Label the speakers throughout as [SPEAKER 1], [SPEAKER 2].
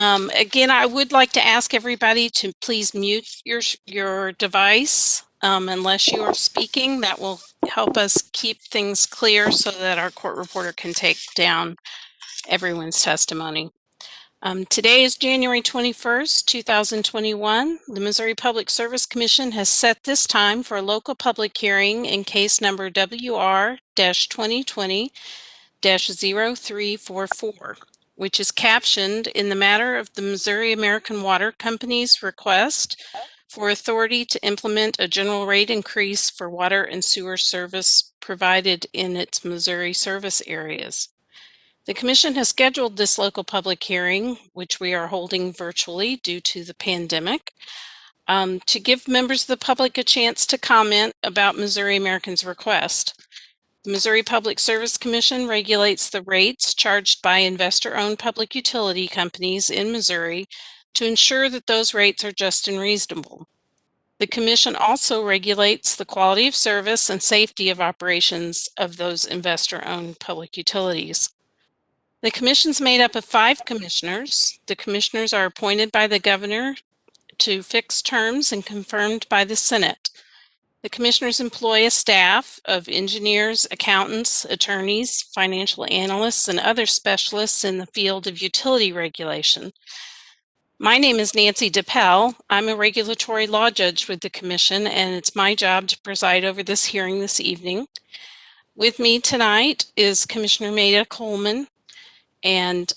[SPEAKER 1] Again, I would like to ask everybody to please mute your device unless you are speaking. That will help us keep things clear so that our court reporter can take down everyone's testimony. Today is January 21st, 2021. The Missouri Public Service Commission has set this time for a local public hearing in case number WR-2020-0344, which is captioned in the matter of the Missouri American Water Company's request for authority to implement a general rate increase for water and sewer service provided in its Missouri service areas. The Commission has scheduled this local public hearing, which we are holding virtually due to the pandemic, to give members of the public a chance to comment about Missouri American's request. The Missouri Public Service Commission regulates the rates charged by investor-owned public utility companies in Missouri to ensure that those rates are just and reasonable. The Commission also regulates the quality of service and safety of operations of those investor-owned public utilities. The Commission's made up of 5 commissioners. The commissioners are appointed by the governor to fixed terms and confirmed by the Senate. The commissioners employ a staff of engineers, accountants, attorneys, financial analysts, and other specialists in the field of utility regulation. My name is Nancy DePel. I'm a regulatory law judge with the Commission, and it's my job to preside over this hearing this evening. With me tonight is Commissioner Maida Coleman, and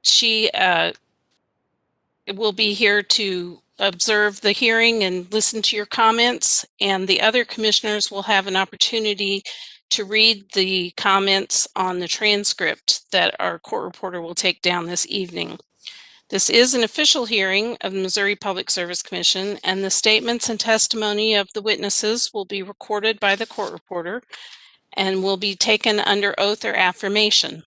[SPEAKER 1] she will be here to observe the hearing and listen to your comments, and the other commissioners will have an opportunity to read the comments on the transcript that our court reporter will take down this evening. This is an official hearing of the Missouri Public Service Commission, and the statements and testimony of the witnesses will be recorded by the court reporter and will be taken under oath or affirmation.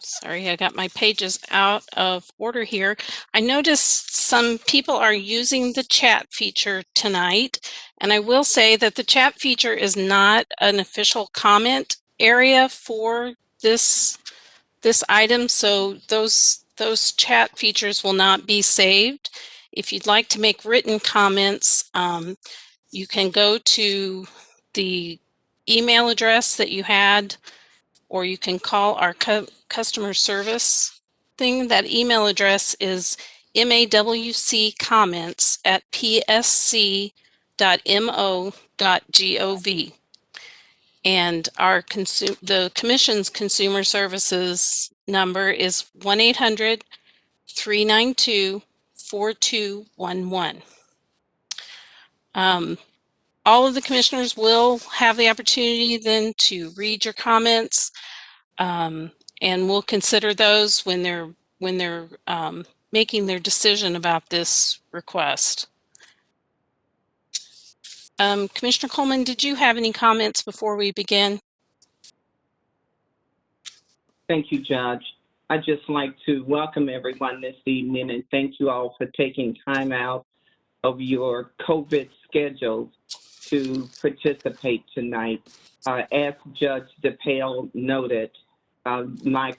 [SPEAKER 1] Sorry, I got my pages out of order here. I noticed some people are using the chat feature tonight, and I will say that the chat feature is not an official comment area for this item, so those chat features will not be saved. If you'd like to make written comments, you can go to the email address that you had, or you can call our customer service thing. That email address is mawc@psc.mo.gov. And the Commission's consumer services number is 1-800-392-4211. All of the commissioners will have the opportunity then to read your comments, and we'll consider those when they're making their decision about this request. Commissioner Coleman, did you have any comments before we begin?
[SPEAKER 2] Thank you, Judge. I'd just like to welcome everyone this evening and thank you all for taking time out of your COVID schedules to participate tonight. As Judge DePail noted, my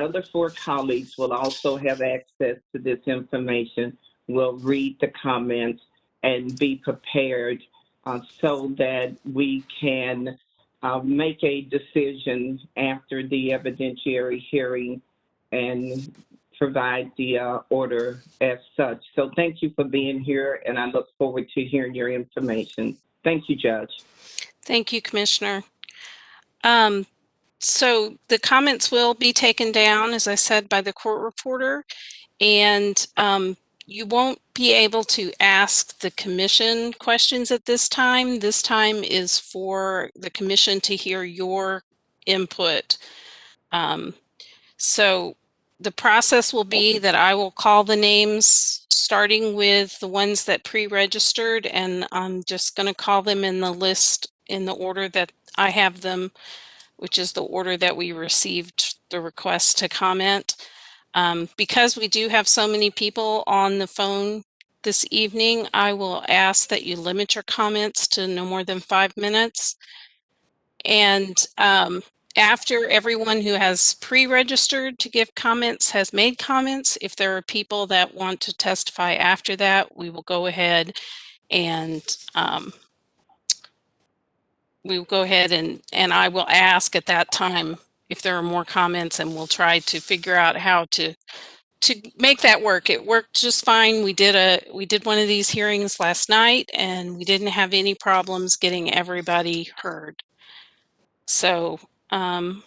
[SPEAKER 2] other 4 colleagues will also have access to this information, will read the comments and be prepared so that we can make a decision after the evidentiary hearing and provide the order as such. So thank you for being here, and I look forward to hearing your information. Thank you, Judge.
[SPEAKER 1] Thank you, Commissioner. So the comments will be taken down, as I said, by the court reporter, and you won't be able to ask the Commission questions at this time. This time is for the Commission to hear your input. So the process will be that I will call the names, starting with the ones that pre-registered, and I'm just going to call them in the list in the order that I have them, which is the order that we received the request to comment. Because we do have so many people on the phone this evening, I will ask that you limit your comments to no more than 5 minutes. And after everyone who has pre-registered to give comments has made comments, if there are people that want to testify after that, we will go ahead and I will ask at that time if there are more comments, and we'll try to figure out how to make that work. It worked just fine. We did one of these hearings last night, and we didn't have any problems getting everybody heard. So I'm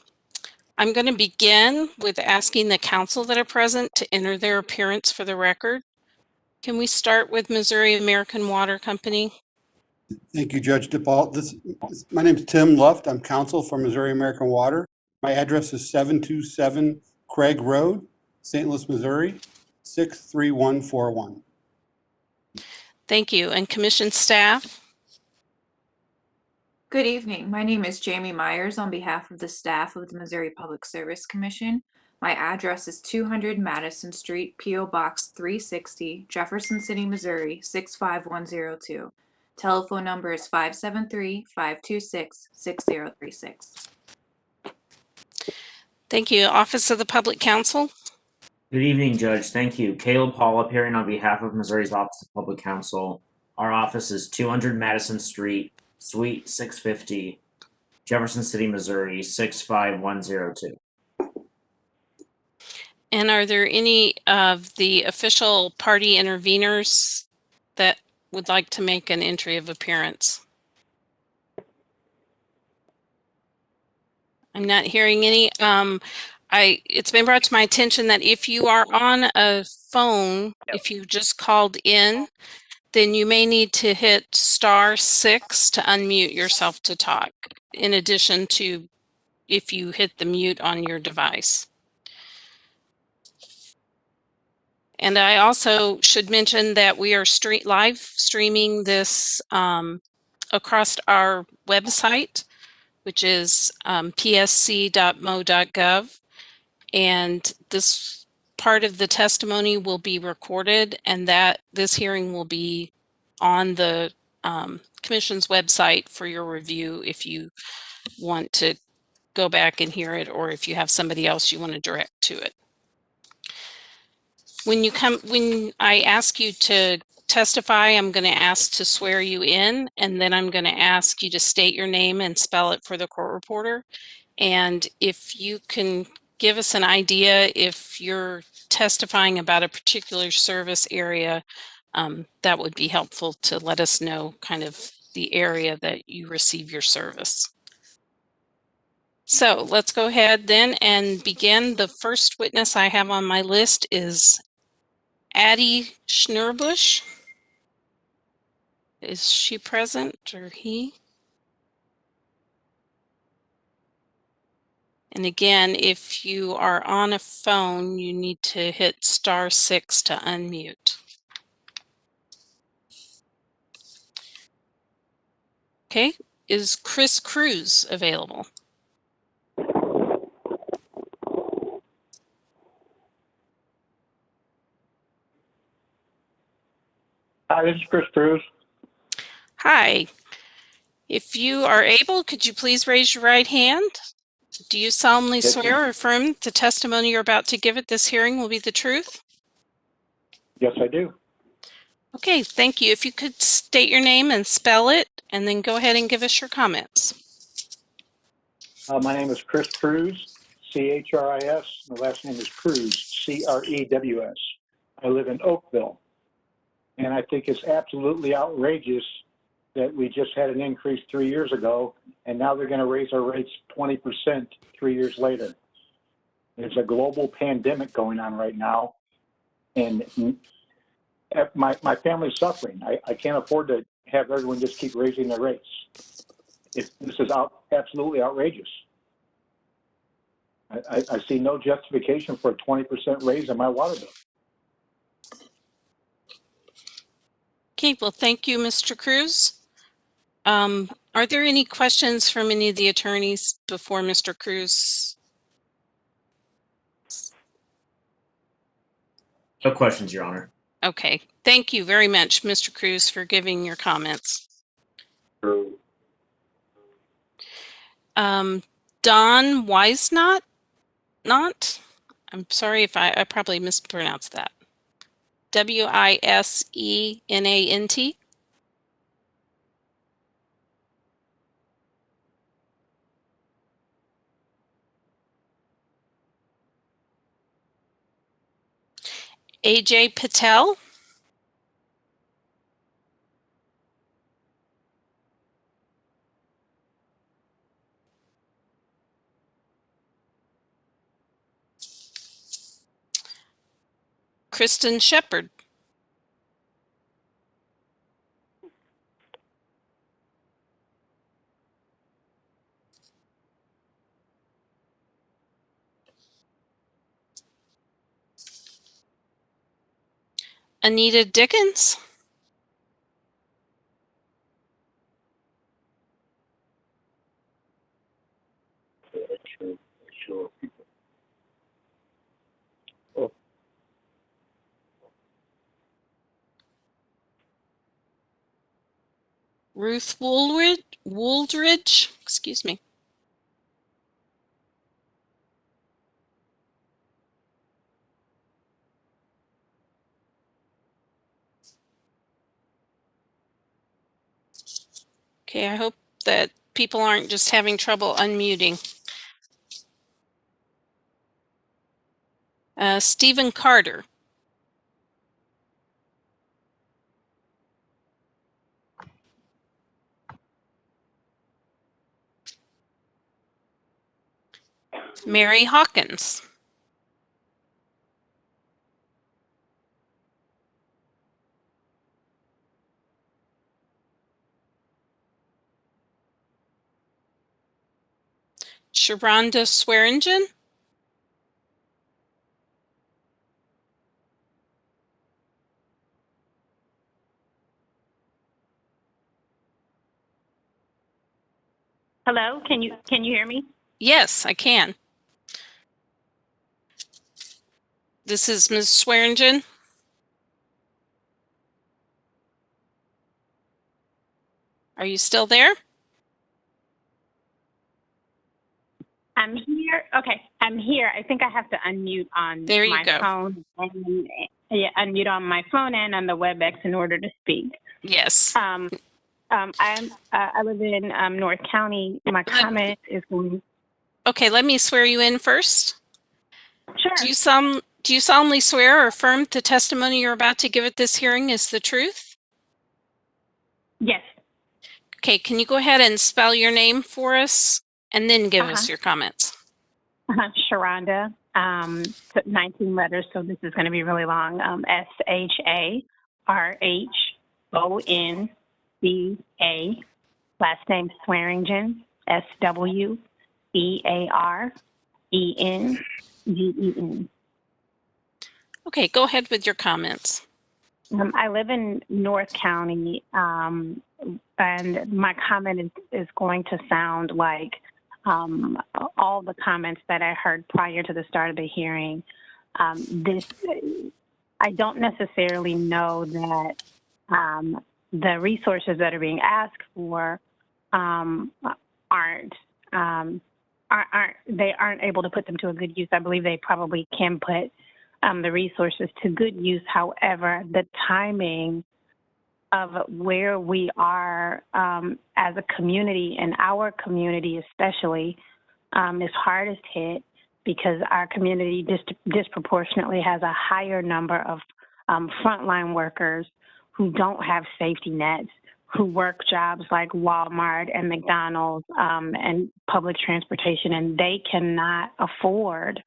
[SPEAKER 1] going to begin with asking the council that are present to enter their appearance for the record. Can we start with Missouri American Water Company?
[SPEAKER 3] Thank you, Judge DePaul. My name is Tim Luft. I'm counsel for Missouri American Water. My address is 727 Craig Road, St. Louis, Missouri, 63141.
[SPEAKER 1] Thank you. And commission staff?
[SPEAKER 4] Good evening. My name is Jamie Myers on behalf of the staff of the Missouri Public Service Commission. My address is 200 Madison Street, P.O. Box 360, Jefferson City, Missouri 65102. Telephone number is 573-526-6036.
[SPEAKER 1] Thank you. Office of the Public Counsel?
[SPEAKER 5] Good evening, Judge. Thank you. Caleb Hall appearing on behalf of Missouri's Office of Public Counsel. Our office is 200 Madison Street, Suite 650, Jefferson City, Missouri 65102.
[SPEAKER 1] And are there any of the official party interveners that would like to make an entry of appearance? I'm not hearing any. It's been brought to my attention that if you are on a phone, if you just called in, then you may need to hit *6 to unmute yourself to talk, in addition to if you hit the mute on your device. And I also should mention that we are live streaming this across our website, which is psc.mo.gov. And this part of the testimony will be recorded, and that this hearing will be on the Commission's website for your review if you want to go back and hear it, or if you have somebody else you want to direct to it. When I ask you to testify, I'm going to ask to swear you in, and then I'm going to ask you to state your name and spell it for the court reporter. And if you can give us an idea if you're testifying about a particular service area, that would be helpful to let us know kind of the area that you receive your service. So let's go ahead then and begin. The first witness I have on my list is Addie Schnurbush. Is she present, or he? And again, if you are on a phone, you need to hit *6 to unmute. Okay, is Chris Cruz available?
[SPEAKER 6] Hi, this is Chris Cruz.
[SPEAKER 1] Hi. If you are able, could you please raise your right hand? Do you solemnly
[SPEAKER 6] Yes,
[SPEAKER 1] swear
[SPEAKER 6] ma'am.
[SPEAKER 1] or affirm the testimony you're about to give at this hearing will be the truth?
[SPEAKER 6] Yes, I do.
[SPEAKER 1] Okay, thank you. If you could state your name and spell it, and then go ahead and give us your comments.
[SPEAKER 6] My name is Chris Cruz, C-H-R-I-S. My last name is Cruz, C-R-E-W-S. I live in Oakville. And I think it's absolutely outrageous that we just had an increase 3 years ago, and now they're going to raise our rates 20% 3 years later. There's a global pandemic going on right now, and my family's suffering. I can't afford to have everyone just keep raising their rates. This is absolutely outrageous. I see no justification for a 20% raise in my water bill.
[SPEAKER 1] Okay, well, thank you, Mr. Cruz. Are there any questions from any of the attorneys before Mr. Cruz?
[SPEAKER 5] No questions, Your Honor.
[SPEAKER 1] Okay, thank you very much, Mr. Cruz, for giving your comments. Don Wisenant? Not? I'm sorry if I probably mispronounced that. Wisenant. AJ Patel? Kristen Shepard? Anita Dickens? Ruth Wooldridge? Excuse me. Okay, I hope that people aren't just having trouble unmuting. Stephen Carter? Mary Hawkins? Sharonda Swearingen?
[SPEAKER 7] Hello, can you hear me?
[SPEAKER 1] Yes, I can. This is Ms. Swearingen. Are you still there?
[SPEAKER 7] I'm here. Okay, I'm here. I think I have to unmute on
[SPEAKER 1] There you
[SPEAKER 7] my
[SPEAKER 1] go.
[SPEAKER 7] phone and unmute on my phone and on the WebEx in order to speak.
[SPEAKER 1] Yes.
[SPEAKER 7] I live in North County. My comment is going.
[SPEAKER 1] Okay, let me swear you in first.
[SPEAKER 7] Sure.
[SPEAKER 1] Do you solemnly swear or affirm the testimony you're about to give at this hearing is the truth?
[SPEAKER 7] Yes.
[SPEAKER 1] Okay, can you go ahead and spell your name for us and then give us your comments?
[SPEAKER 7] Sharonda. 19 letters, so this is going to be really long. SHARHONCA. Last name Swearingen. SWEARENGEN.
[SPEAKER 1] Okay, go ahead with your comments.
[SPEAKER 7] I live in North County, and my comment is going to sound like all the comments that I heard prior to the start of the hearing. I don't necessarily know that the resources that are being asked for aren't able to put them to a good use. I believe they probably can put the resources to good use. However, the timing of where we are as a community, and our community especially, is hardest hit because our community disproportionately has a higher number of frontline workers who don't have safety nets, who work jobs like Walmart and McDonald's and public transportation, and they cannot afford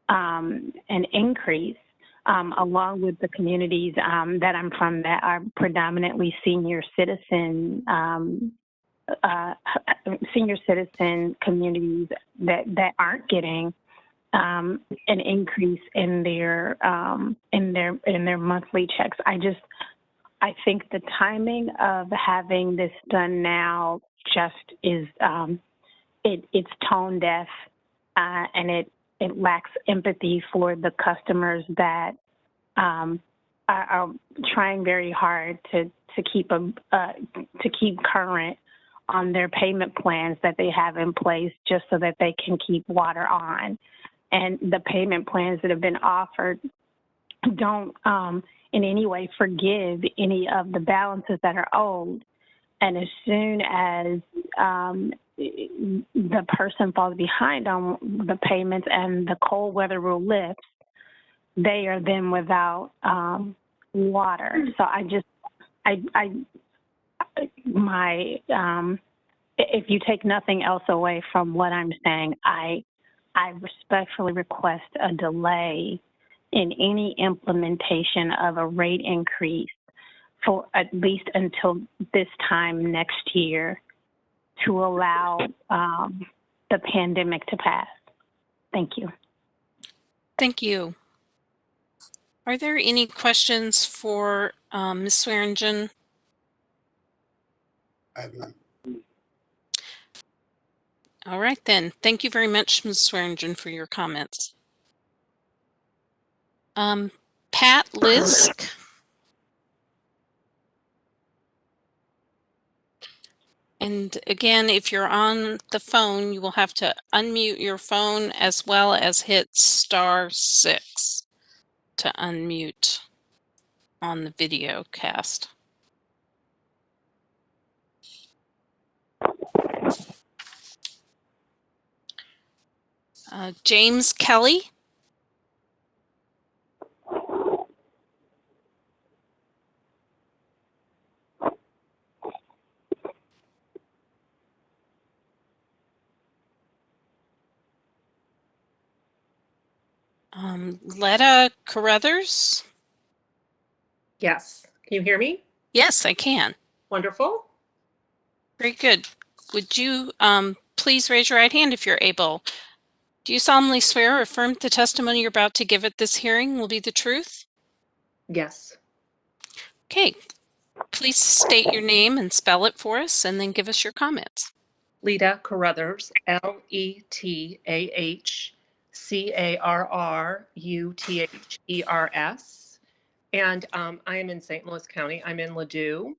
[SPEAKER 7] an increase, along with the communities that I'm from that are predominantly senior citizen communities that aren't getting an increase in their monthly checks. I think the timing of having this done now just is it's tone deaf, and it lacks empathy for the customers that are trying very hard to keep current on their payment plans that they have in place just so that they can keep water on. And the payment plans that have been offered don't in any way forgive any of the balances that are owed. And as soon as the person falls behind on the payments and the cold weather rule lifts, they are then without water. So if you take nothing else away from what I'm saying, I respectfully request a delay in any implementation of a rate increase for at least until this time next year to allow the pandemic to pass. Thank you.
[SPEAKER 1] Thank you. Are there any questions for Ms. Swearingen?
[SPEAKER 3] I have none.
[SPEAKER 1] All right, then. Thank you very much, Ms. Swearingen, for your comments. Pat Lisk. And again, if you're on the phone, you will have to unmute your phone as well as hit *6 to unmute on the video cast. James Kelly. Letta Carruthers.
[SPEAKER 8] Yes. Can you hear me?
[SPEAKER 1] Yes, I can.
[SPEAKER 8] Wonderful.
[SPEAKER 1] Very good. Would you please raise your right hand if you're able? Do you solemnly swear or affirm the testimony you're about to give at this hearing will be the truth?
[SPEAKER 8] Yes.
[SPEAKER 1] Okay. Please state your name and spell it for us, and then give us your comments.
[SPEAKER 8] Leta Carruthers, LetaCarruthers. And I am in St. Louis County. I'm in Ladue,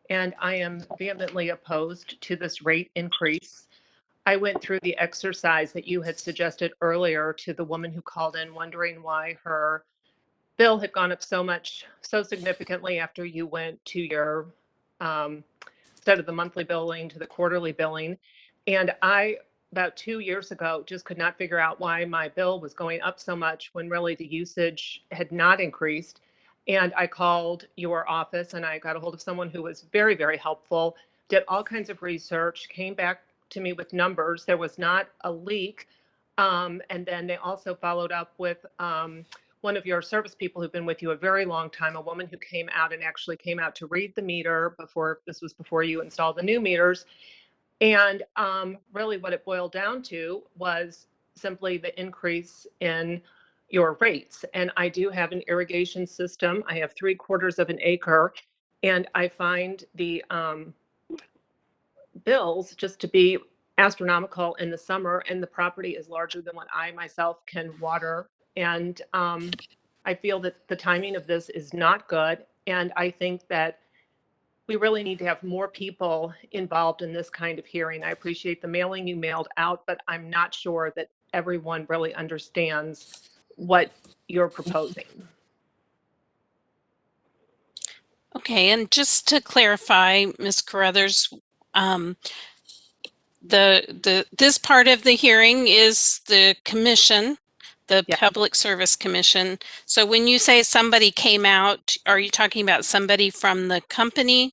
[SPEAKER 8] and I am vehemently opposed to this rate increase. I went through the exercise that you had suggested earlier to the woman who called in wondering why her bill had gone up so significantly after you went to your instead of the monthly billing to the quarterly billing. And I, about 2 years ago, just could not figure out why my bill was going up so much when really the usage had not increased. And I called your office and I got a hold of someone who was very, very helpful, did all kinds of research, came back to me with numbers. There was not a leak. And then they also followed up with one of your service people who've been with you a very long time, a woman who came out and actually came out to read the meter before you installed the new meters. And really what it boiled down to was simply the increase in your rates. And I do have an irrigation system. I have 3/4 of an acre, and I find the bills just to be astronomical in the summer, and the property is larger than what I myself can water. And I feel that the timing of this is not good. And I think that we really need to have more people involved in this kind of hearing. I appreciate the mailing you mailed out, but I'm not sure that everyone really understands what you're proposing.
[SPEAKER 1] Okay, and just to clarify, Ms. Carruthers, this part of the hearing is the commission, the
[SPEAKER 8] Yeah.
[SPEAKER 1] Public Service Commission. So when you say somebody came out, are you talking about somebody from the company?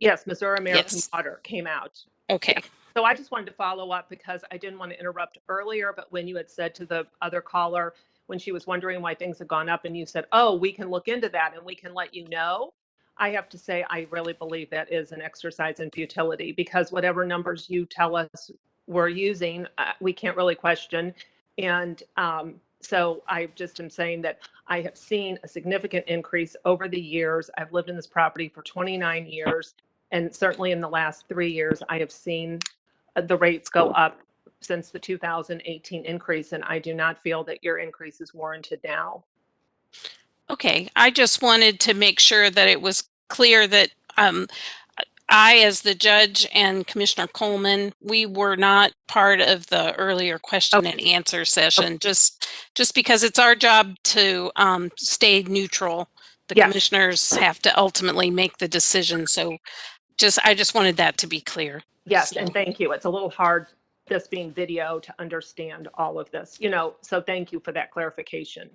[SPEAKER 8] Yes, Missouri American
[SPEAKER 1] Yes.
[SPEAKER 8] Water came out.
[SPEAKER 1] Okay.
[SPEAKER 8] Yeah. So I just wanted to follow up because I didn't want to interrupt earlier, but when you had said to the other caller, when she was wondering why things had gone up and you said, oh, we can look into that and we can let you know. I have to say, I really believe that is an exercise in futility because whatever numbers you tell us we're using, we can't really question. And so I just am saying that I have seen a significant increase over the years. I've lived in this property for 29 years. And certainly in the last 3 years, I have seen the rates go up since the 2018 increase. And I do not feel that your increase is warranted now.
[SPEAKER 1] Okay, I just wanted to make sure that it was clear that I, as the judge, and Commissioner Coleman, we were not part of the earlier question and answer session, just because it's our job to stay neutral. The
[SPEAKER 8] Yes.
[SPEAKER 1] commissioners have to ultimately make the decision. So I just wanted that to be clear.
[SPEAKER 8] Yes,
[SPEAKER 1] So,
[SPEAKER 8] and thank you. It's a little hard, this being video, to understand all of this, so thank you for that clarification.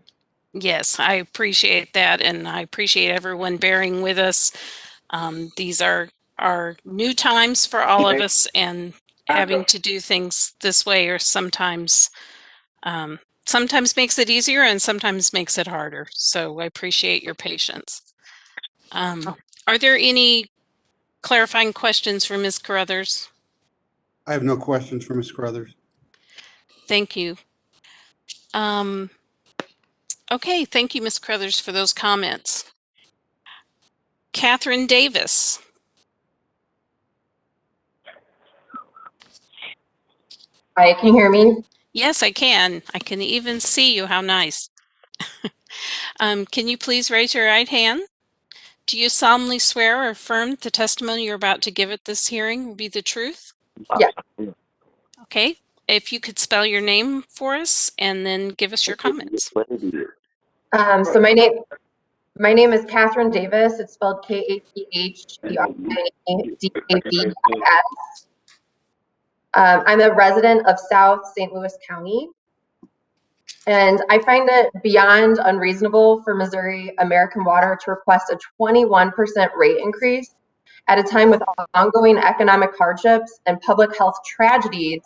[SPEAKER 1] yes, I appreciate that, and I appreciate everyone bearing with us. These are new times for all of us, and having to do things this way or sometimes makes it easier and sometimes makes it harder. So I appreciate your patience. Are there any clarifying questions for Ms. Carruthers?
[SPEAKER 3] I have no questions for Ms. Carruthers.
[SPEAKER 1] Thank you. Okay, thank you, Ms. Carruthers, for those comments. Catherine Davis.
[SPEAKER 9] Hi, can you hear me?
[SPEAKER 1] Yes, I can. I can even see you. How nice. Can you please raise your right hand? Do you solemnly swear or affirm the testimony you're about to give at this hearing will be the truth?
[SPEAKER 9] Yes.
[SPEAKER 1] Okay. If you could spell your name for us and then give us your comments.
[SPEAKER 9] So my name is Catherine Davis. It's spelled Katherine. I'm a resident of South St. Louis County, and I find it beyond unreasonable for Missouri American Water to request a 21% rate increase at a time with ongoing economic hardships and public health tragedies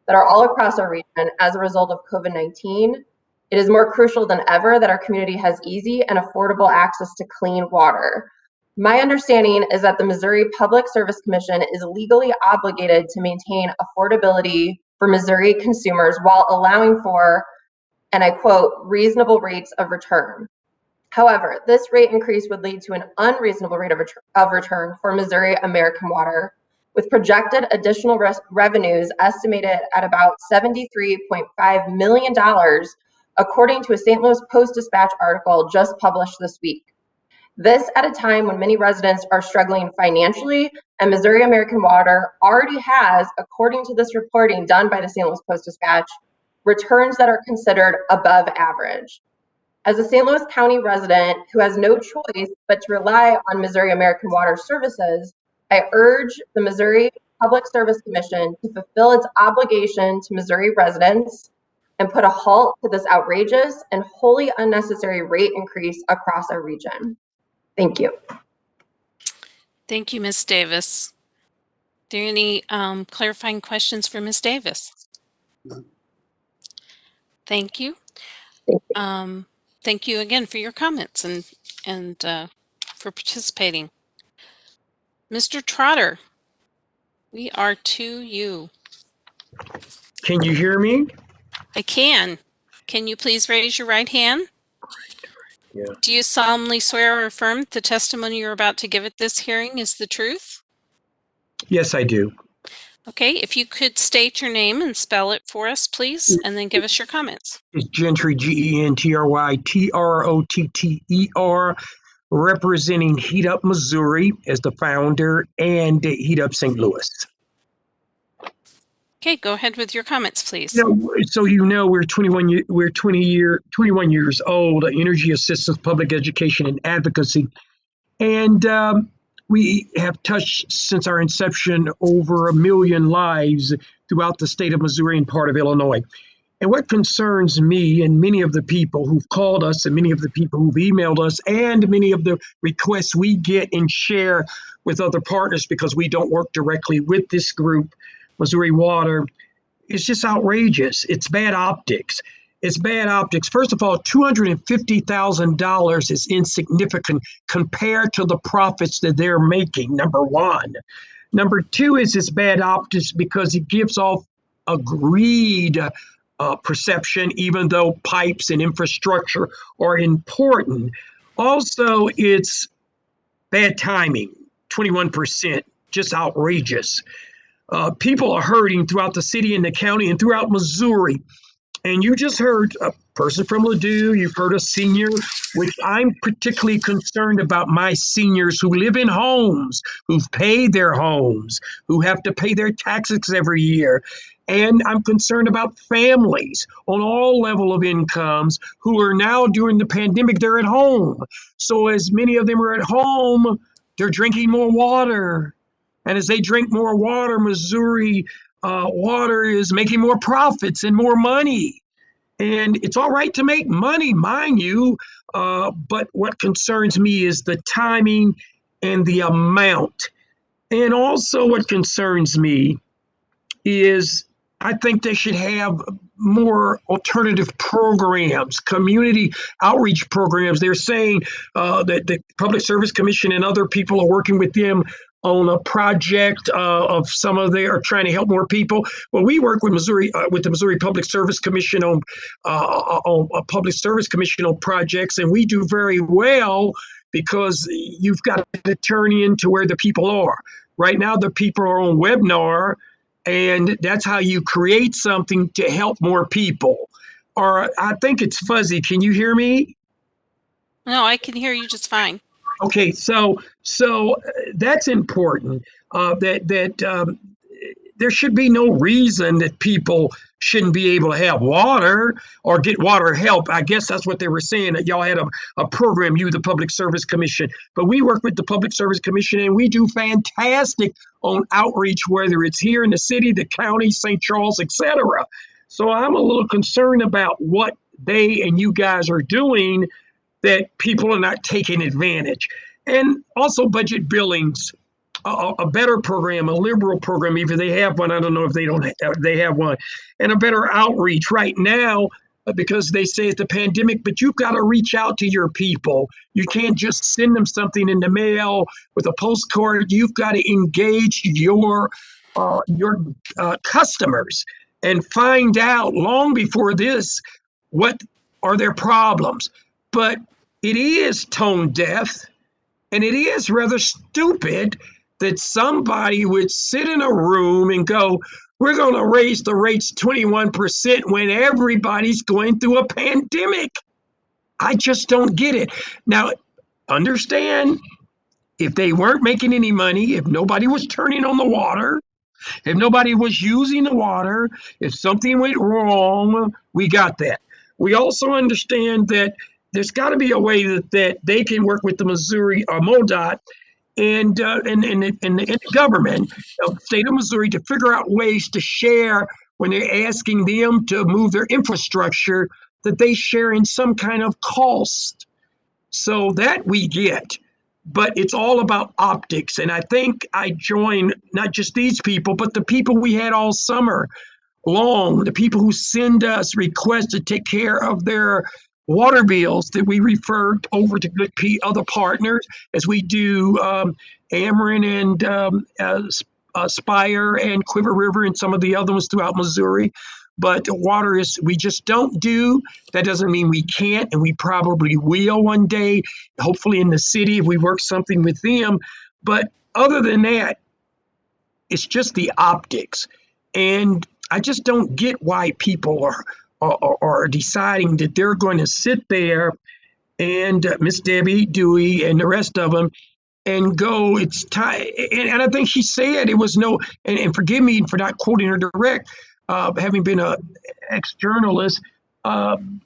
[SPEAKER 9] that are all across our region as a result of COVID-19. It is more crucial than ever that our community has easy and affordable access to clean water. My understanding is that the Missouri Public Service Commission is legally obligated to maintain affordability for Missouri consumers while allowing for, and I quote, reasonable rates of return. However, this rate increase would lead to an unreasonable rate of return for Missouri American Water, with projected additional revenues estimated at about $73.5 million, according to a St. Louis Post-Dispatch article just published this week. This at a time when many residents are struggling financially, and Missouri American Water already has, according to this reporting done by the St. Louis Post-Dispatch, returns that are considered above average. As a St. Louis County resident who has no choice but to rely on Missouri American Water services, I urge the Missouri Public Service Commission to fulfill its obligation to Missouri residents and put a halt to this outrageous and wholly unnecessary rate increase across our region. Thank you.
[SPEAKER 1] Thank you, Ms. Davis. Are there any clarifying questions for Ms. Davis?
[SPEAKER 3] No.
[SPEAKER 1] Thank you. Thank you again for your comments and for participating. Mr. Trotter, we are to you.
[SPEAKER 10] Can you hear me?
[SPEAKER 1] I can. Can you please raise your right hand?
[SPEAKER 10] Yeah.
[SPEAKER 1] Do you solemnly swear or affirm the testimony you're about to give at this hearing is the truth?
[SPEAKER 10] Yes, I do.
[SPEAKER 1] Okay, if you could state your name and spell it for us, please, and then give us your comments.
[SPEAKER 10] It's Gentry, GENTRY, representing Heat Up Missouri as the founder and Heat Up St. Louis.
[SPEAKER 1] Okay, go ahead with your comments, please.
[SPEAKER 10] We're 21 years old, Energy Assistance, Public Education, and Advocacy. And we have touched since our inception over 1 million lives throughout the state of Missouri and part of Illinois. And what concerns me and many of the people who've called us and many of the people who've emailed us and many of the requests we get and share with other partners, because we don't work directly with this group, Missouri Water, is just outrageous. It's bad optics. It's bad optics. First of all, $250,000 is insignificant compared to the profits that they're making, number one. Number two is it's bad optics because it gives off a greed perception, even though pipes and infrastructure are important. Also, it's bad timing, 21%, just outrageous. People are hurting throughout the city and the county and throughout Missouri. And you just heard a person from Ladue, you've heard a senior, which I'm particularly concerned about my seniors who live in homes, who've paid their homes, who have to pay their taxes every year. And I'm concerned about families on all level of incomes who are now during the pandemic, they're at home. So as many of them are at home, they're drinking more water. And as they drink more water, Missouri water is making more profits and more money. And it's all right to make money, mind you, but what concerns me is the timing and the amount. And also, what concerns me is I think they should have more alternative programs, community outreach programs. They're saying that the Public Service Commission and other people are working with them on a project of some of their trying to help more people. Well, we work with Missouri with the Missouri Public Service Commission on a Public Service Commission on projects, and we do very well because you've got to turn into where the people are. Right now, the people are on webinar, and that's how you create something to help more people. Or I think it's fuzzy. Can you hear me?
[SPEAKER 1] No, I can hear you just fine.
[SPEAKER 10] Okay, so that's important. There should be no reason that people shouldn't be able to have water or get water help. I guess that's what they were saying, that y'all had a program, you, the Public Service Commission. But we work with the Public Service Commission, and we do fantastic on outreach, whether it's here in the city, the county, St. Charles, etc. So I'm a little concerned about what they and you guys are doing, that people are not taking advantage. And also budget billings, a better program, a liberal program, if they have one. I don't know if they have one. And a better outreach right now, because they say it's the pandemic, but you've got to reach out to your people. You can't just send them something in the mail with a postcard. You've got to engage your customers and find out long before this what are their problems. But it is tone deaf, and it is rather stupid that somebody would sit in a room and go, we're going to raise the rates 21% when everybody's going through a pandemic. I just don't get it. Now, understand, if they weren't making any money, if nobody was turning on the water, if nobody was using the water, if something went wrong, we got that. We also understand that there's got to be a way that they can work with the Missouri MoDOT and the government of the state of Missouri to figure out ways to share when they're asking them to move their infrastructure, that they share in some kind of cost. So that we get. But it's all about optics. And I think I join not just these people, but the people we had all summer long, the people who send us requests to take care of their water bills, that we referred over to good other partners, as we do Ameren and Spire and Quiver River and some of the other ones throughout Missouri. But water is, we just don't do. That doesn't mean we can't, and we probably will one day, hopefully in the city, if we work something with them. But other than that, it's just the optics. And I just don't get why people are deciding that they're going to sit there, and Miss Debbie, Dewey, and the rest of them, and go, it's time. And I think she said it was no, and forgive me for not quoting her direct, having been an ex-journalist,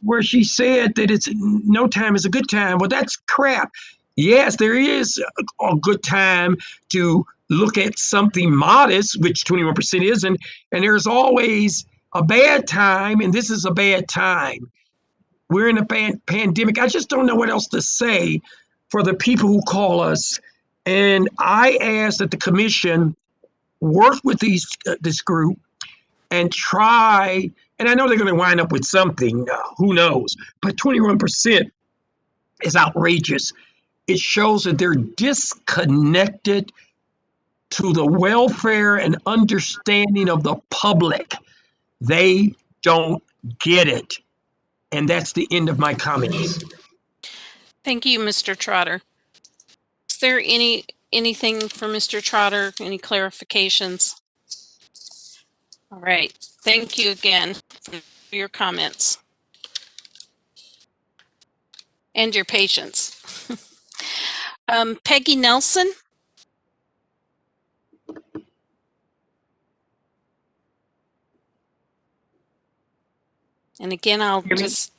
[SPEAKER 10] where she said that it's no time is a good time. Well, that's crap. Yes, there is a good time to look at something modest, which 21% is, and there's always a bad time, and this is a bad time. We're in a pandemic. I just don't know what else to say for the people who call us. And I ask that the commission work with this group and try, and I know they're going to wind up with something, who knows, but 21% is outrageous. It shows that they're disconnected to the welfare and understanding of the public. They don't get it. And that's the end of my comments.
[SPEAKER 1] Thank you, Mr. Trotter. Is there anything for Mr. Trotter? Any clarifications? All right. Thank you again. for your comments and your patience. Peggy Nelson. And again, I'll
[SPEAKER 11] Hear me?
[SPEAKER 1] just,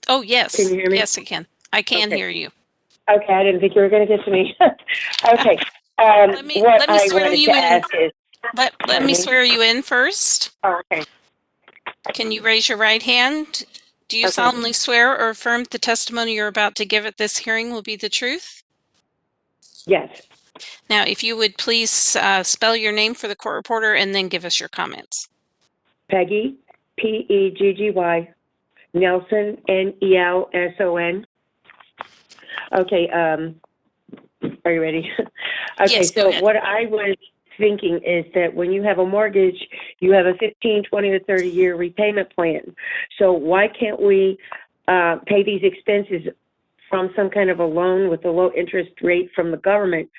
[SPEAKER 1] oh, yes.
[SPEAKER 11] Can you hear me?
[SPEAKER 1] Yes, I can. I can
[SPEAKER 11] Okay.
[SPEAKER 1] hear you.
[SPEAKER 11] Okay, I didn't think you were going to get to me. Okay.
[SPEAKER 1] Let me
[SPEAKER 11] What I
[SPEAKER 1] swear
[SPEAKER 11] wanted
[SPEAKER 1] you
[SPEAKER 11] to
[SPEAKER 1] in.
[SPEAKER 11] ask is,
[SPEAKER 1] Let
[SPEAKER 11] pardon
[SPEAKER 1] me
[SPEAKER 11] me?
[SPEAKER 1] swear you in first.
[SPEAKER 11] Oh, okay.
[SPEAKER 1] Can you raise your right hand? Do you
[SPEAKER 11] Okay.
[SPEAKER 1] solemnly swear or affirm the testimony you're about to give at this hearing will be the truth?
[SPEAKER 11] Yes.
[SPEAKER 1] Now, if you would please spell your name for the court reporter and then give us your comments.
[SPEAKER 11] Peggy, P-E-G-G-Y, Nelson, N-E-L-S-O-N. Okay, are you ready? Okay,
[SPEAKER 1] Yes, go
[SPEAKER 11] so
[SPEAKER 1] ahead.
[SPEAKER 11] what I was thinking is that when you have a mortgage, you have a 15, 20, or 30-year repayment plan. So why can't we pay these expenses from some kind of a loan with a low interest rate from the government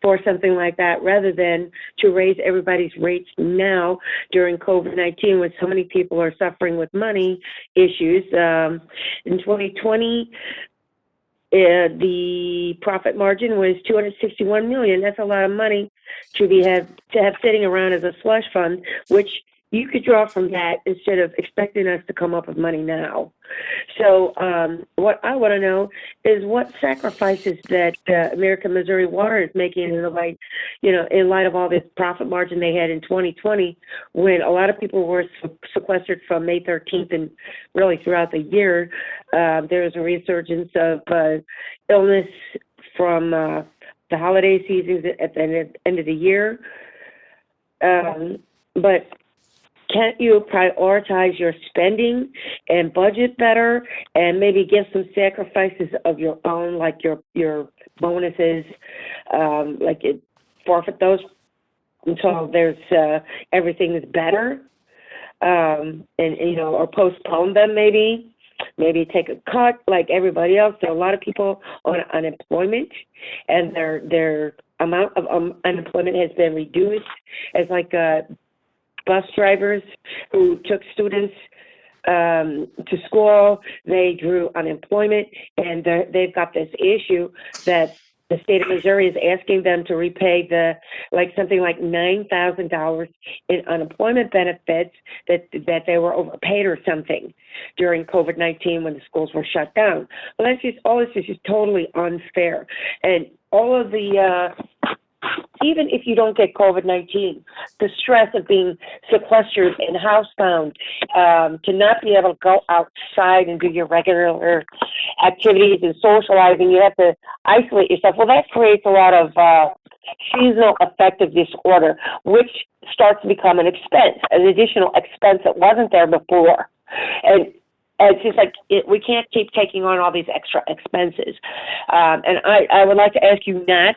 [SPEAKER 11] for something like that, rather than to raise everybody's rates now during COVID-19 when so many people are suffering with money issues. In 2020, the profit margin was $261 million. That's a lot of money to have sitting around as a slush fund, which you could draw from that instead of expecting us to come up with money now. So what I want to know is what sacrifices that American Missouri Water is making in light, in light of all this profit margin they had in 2020, when a lot of people were sequestered from May 13th and really throughout the year. There was a resurgence of illness from the holiday seasons at the end of the year. But can't you prioritize your spending and budget better, and maybe give some sacrifices of your own, like your bonuses, forfeit those until there's everything is better, or postpone them maybe take a cut like everybody else. There are a lot of people on unemployment, and their amount of unemployment has been reduced, as bus drivers who took students to school. They drew unemployment, and they've got this issue that the state of Missouri is asking them to repay something like $9,000 in unemployment benefits that they were overpaid or something during COVID-19 when the schools were shut down. Well, all this is just totally unfair. And all of the even if you don't get COVID-19, the stress of being sequestered and housebound, to not be able to go outside and do your regular activities and socializing, you have to isolate yourself. Well, that creates a lot of seasonal affective disorder, which starts to become an expense, an additional expense that wasn't there before. And it's just we can't keep taking on all these extra expenses. And I would like to ask you not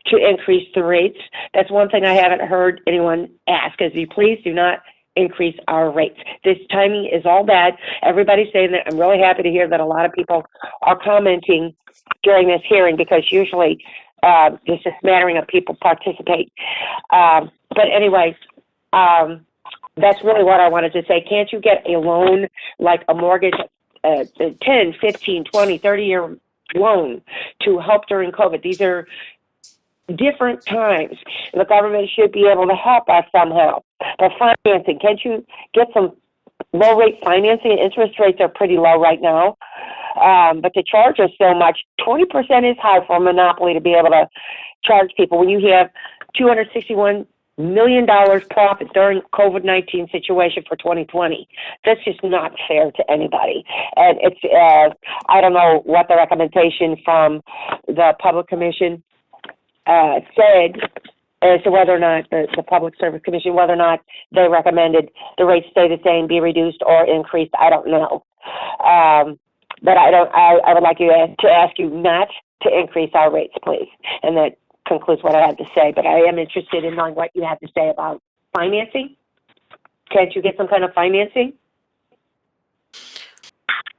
[SPEAKER 11] to increase the rates. That's one thing I haven't heard anyone ask, is you please do not increase our rates. This timing is all bad. Everybody's saying that. I'm really happy to hear that a lot of people are commenting during this hearing, because usually there's a smattering of people participate. But anyway, that's really what I wanted to say. Can't you get a loan, like a mortgage, 10, 15, 20, 30-year loan to help during COVID? These are different times. The government should be able to help us somehow. But financing, can't you get some low-rate financing? Interest rates are pretty low right now. But to charge us so much, 20% is high for a monopoly to be able to charge people when you have $261 million profit during COVID-19 situation for 2020. That's just not fair to anybody. And it's, I don't know what the recommendation from the Public Commission said as to whether or not the Public Service Commission, whether or not they recommended the rates stay the same, be reduced, or increased. I don't know. But I would like to ask you not to increase our rates, please. And that concludes what I have to say. But I am interested in knowing what you have to say about financing. Can't you get some kind of financing?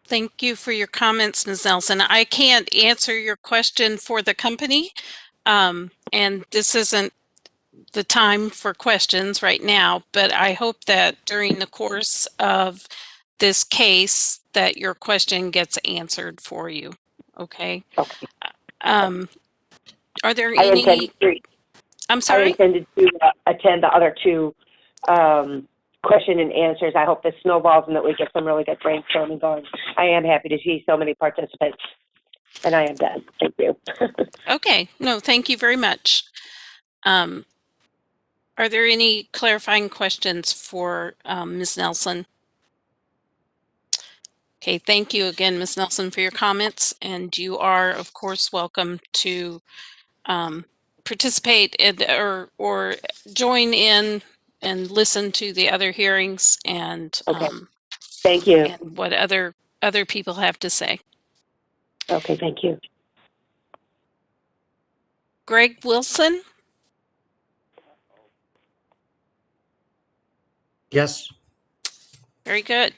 [SPEAKER 1] Thank you for your comments, Ms. Nelson. I can't answer your question for the company, and this isn't the time for questions right now, but I hope that during the course of this case that your question gets answered for you. Okay.
[SPEAKER 11] Okay.
[SPEAKER 1] Are there
[SPEAKER 11] I intended
[SPEAKER 1] any?
[SPEAKER 11] to,
[SPEAKER 1] I'm
[SPEAKER 11] I
[SPEAKER 1] sorry.
[SPEAKER 11] intended to attend the other two question and answers. I hope this snowballs and that we get some really good brainstorming going. I am happy to see so many participants, and I am done. Thank you.
[SPEAKER 1] Okay. No, thank you very much. Are there any clarifying questions for Ms. Nelson? Okay, thank you again, Ms. Nelson, for your comments, and you are, of course, welcome to participate in, or join in and listen to the other hearings and
[SPEAKER 11] Okay. Thank you.
[SPEAKER 1] and what other people have to say.
[SPEAKER 11] Okay, thank you.
[SPEAKER 1] Greg Wilson,
[SPEAKER 12] Yes.
[SPEAKER 1] very good.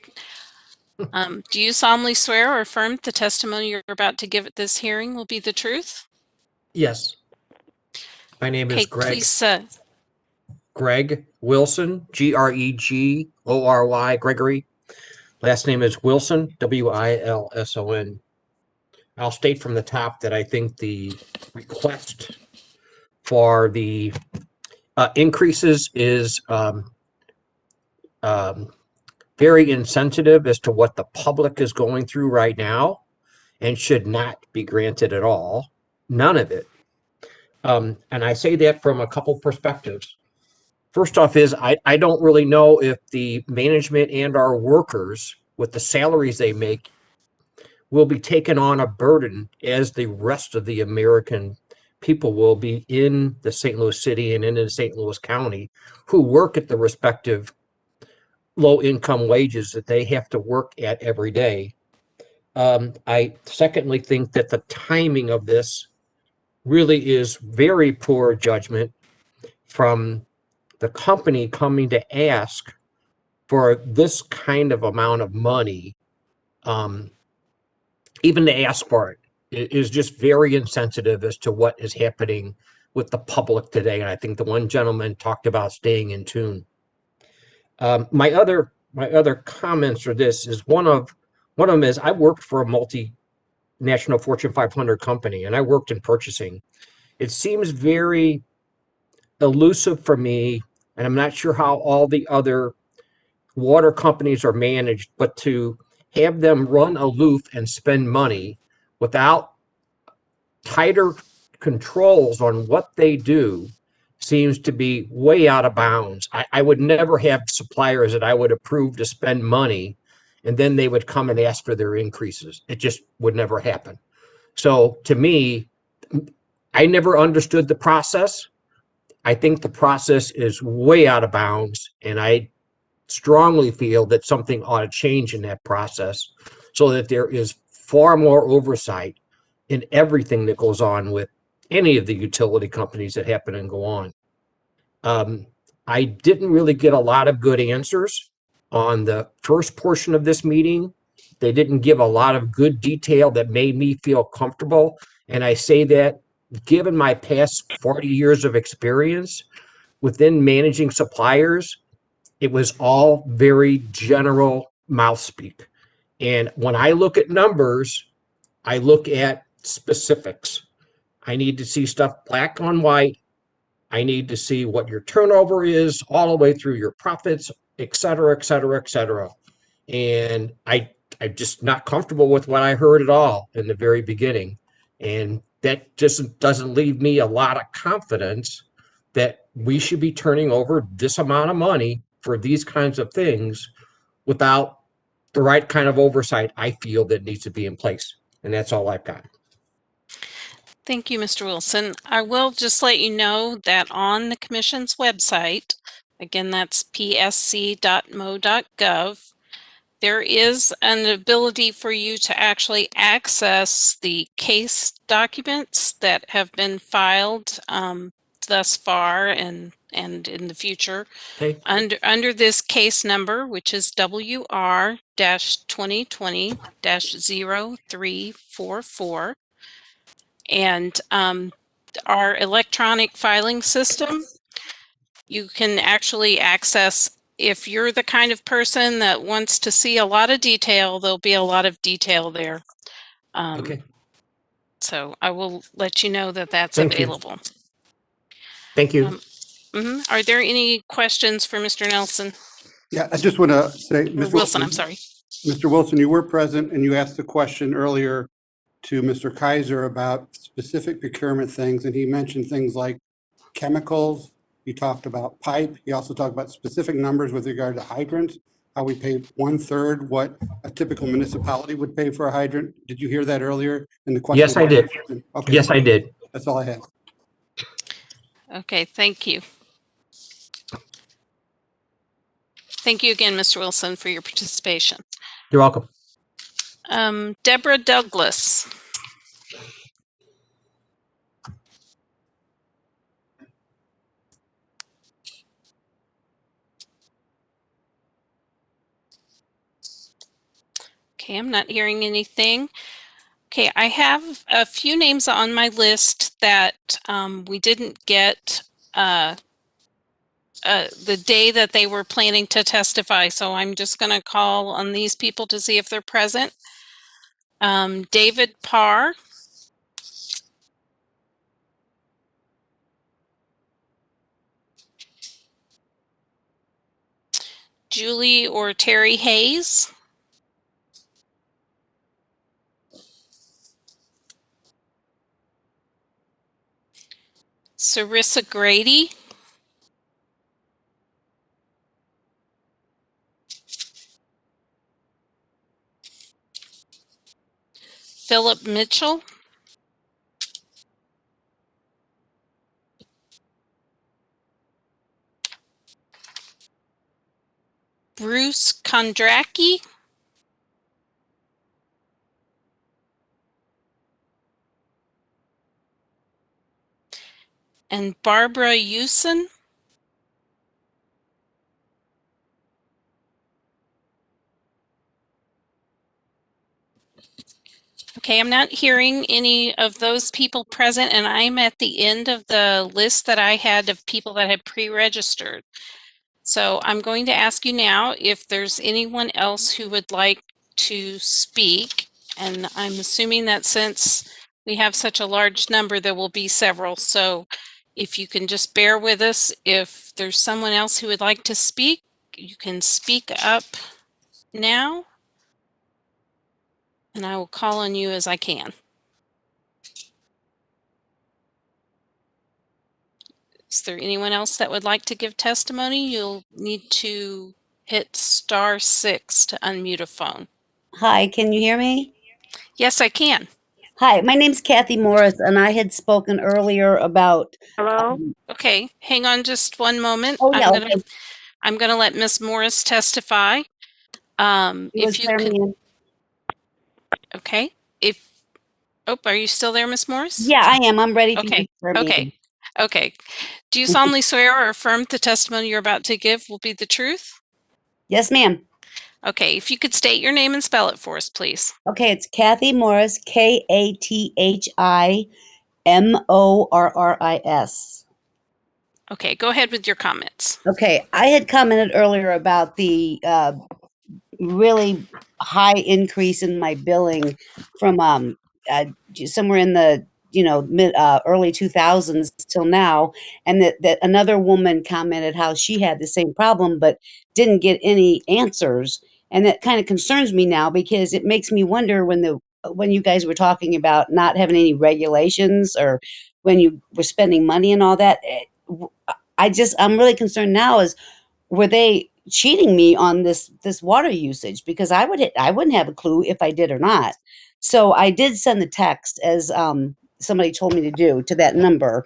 [SPEAKER 1] Do you solemnly swear or affirm the testimony you're about to give at this hearing will be the truth?
[SPEAKER 12] Yes. My name is
[SPEAKER 1] Okay, please.
[SPEAKER 12] Greg Wilson, Gregory, Gregory. Last name is Wilson, Wilson. I'll state from the top that I think the request for the increases is very insensitive as to what the public is going through right now and should not be granted at all. None of it. And I say that from a couple perspectives. First off is I don't really know if the management and our workers with the salaries they make will be taken on a burden as the rest of the American people will be in the St. Louis City and in St. Louis County who work at the respective low income wages that they have to work at every day. I secondly think that the timing of this really is very poor judgment from the company coming to ask for this kind of amount of money, even to ask for it is just very insensitive as to what is happening with the public today. And I think the one gentleman talked about staying in tune. My other comments are this is one of them is I worked for a multinational Fortune 500 company and I worked in purchasing. It seems very elusive for me, and I'm not sure how all the other water companies are managed, but to have them run aloof and spend money without tighter controls on what they do seems to be way out of bounds. I would never have suppliers that I would approve to spend money and then they would come and ask for their increases. It just would never happen. So to me, I never understood the process. I think the process is way out of bounds, and I strongly feel that something ought to change in that process so that there is far more oversight in everything that goes on with any of the utility companies that happen and go on. I didn't really get a lot of good answers on the first portion of this meeting. They didn't give a lot of good detail that made me feel comfortable. And I say that given my past 40 years of experience within managing suppliers, it was all very general mouth speak. And when I look at numbers, I look at specifics. I need to see stuff black on white. I need to see what your turnover is all the way through your profits, et cetera, et cetera, et cetera. And I'm just not comfortable with what I heard at all in the very beginning. And that just doesn't leave me a lot of confidence that we should be turning over this amount of money for these kinds of things without the right kind of oversight I feel that needs to be in place. And that's all I've got.
[SPEAKER 1] Thank you, Mr. Wilson. I will just let you know that on the Commission's website, again, that's psc.mo.gov, there is an ability for you to actually access the case documents that have been filed thus far and in the future.
[SPEAKER 12] Okay.
[SPEAKER 1] Under this case number, which is WR-2020-0344, and our electronic filing system, you can actually access if you're the kind of person that wants to see a lot of detail, there'll be a lot of detail there.
[SPEAKER 12] Okay,
[SPEAKER 1] So I will let you know that that's
[SPEAKER 12] thank you.
[SPEAKER 1] available.
[SPEAKER 12] Thank you.
[SPEAKER 1] Are there any questions for Mr. Nelson
[SPEAKER 3] Yeah, I just want to say,
[SPEAKER 1] or
[SPEAKER 3] Mr.
[SPEAKER 1] Wilson? I'm sorry.
[SPEAKER 3] Mr. Wilson, you were present and you asked a question earlier to Mr. Kaiser about specific procurement things, and he mentioned things like chemicals. He talked about pipe. He also talked about specific numbers with regard to hydrants, how we pay 1/3 what a typical municipality would pay for a hydrant. Did you hear that earlier in the question?
[SPEAKER 12] Yes, I did.
[SPEAKER 3] Okay,
[SPEAKER 12] Yes, I did.
[SPEAKER 3] that's all I had.
[SPEAKER 1] Okay, thank you. Thank you again, Mr. Wilson, for your participation.
[SPEAKER 12] You're welcome.
[SPEAKER 1] Deborah Douglas. Okay, I'm not hearing anything. Okay, I have a few names on my list that we didn't get the day that they were planning to testify, so I'm just going to call on these people to see if they're present. David Parr. Julie or Terry Hayes. Sarissa Grady. Philip Mitchell. Bruce Kondracki. And Barbara Usen. Okay, I'm not hearing any of those people present, and I'm at the end of the list that I had of people that had pre-registered. So I'm going to ask you now if there's anyone else who would like to speak. And I'm assuming that since we have such a large number, there will be several. So if you can just bear with us, if there's someone else who would like to speak, you can speak up now. And I will call on you as I can. Is there anyone else that would like to give testimony? You'll need to hit *6 to unmute a phone.
[SPEAKER 13] Hi, can you hear me?
[SPEAKER 1] Yes, I can.
[SPEAKER 13] Hi, my name's Kathy Morris, and I had spoken earlier about.
[SPEAKER 11] Hello?
[SPEAKER 1] Okay, hang on just one moment.
[SPEAKER 13] Oh, yeah, okay.
[SPEAKER 1] I'm gonna let Miss Morris testify. If you could, okay. Are you still there, Miss Morris?
[SPEAKER 13] Yeah, I am. I'm ready for you
[SPEAKER 1] Okay,
[SPEAKER 13] to hear me.
[SPEAKER 1] okay. Do you solemnly swear or affirm the testimony you're about to give will be the truth?
[SPEAKER 13] Yes, ma'am.
[SPEAKER 1] Okay, if you could state your name and spell it for us, please.
[SPEAKER 13] Okay, it's Kathy Morris, KATHIMORRIS.
[SPEAKER 1] Okay, go ahead with your comments.
[SPEAKER 13] Okay, I had commented earlier about the really high increase in my billing from somewhere in the mid early 2000s till now, and that another woman commented how she had the same problem but didn't get any answers, and that kind of concerns me now because it makes me wonder when you guys were talking about not having any regulations or when you were spending money and all that. I'm really concerned now is, were they cheating me on this water usage? Because I wouldn't have a clue if I did or not. So I did send the text as somebody told me to do to that number.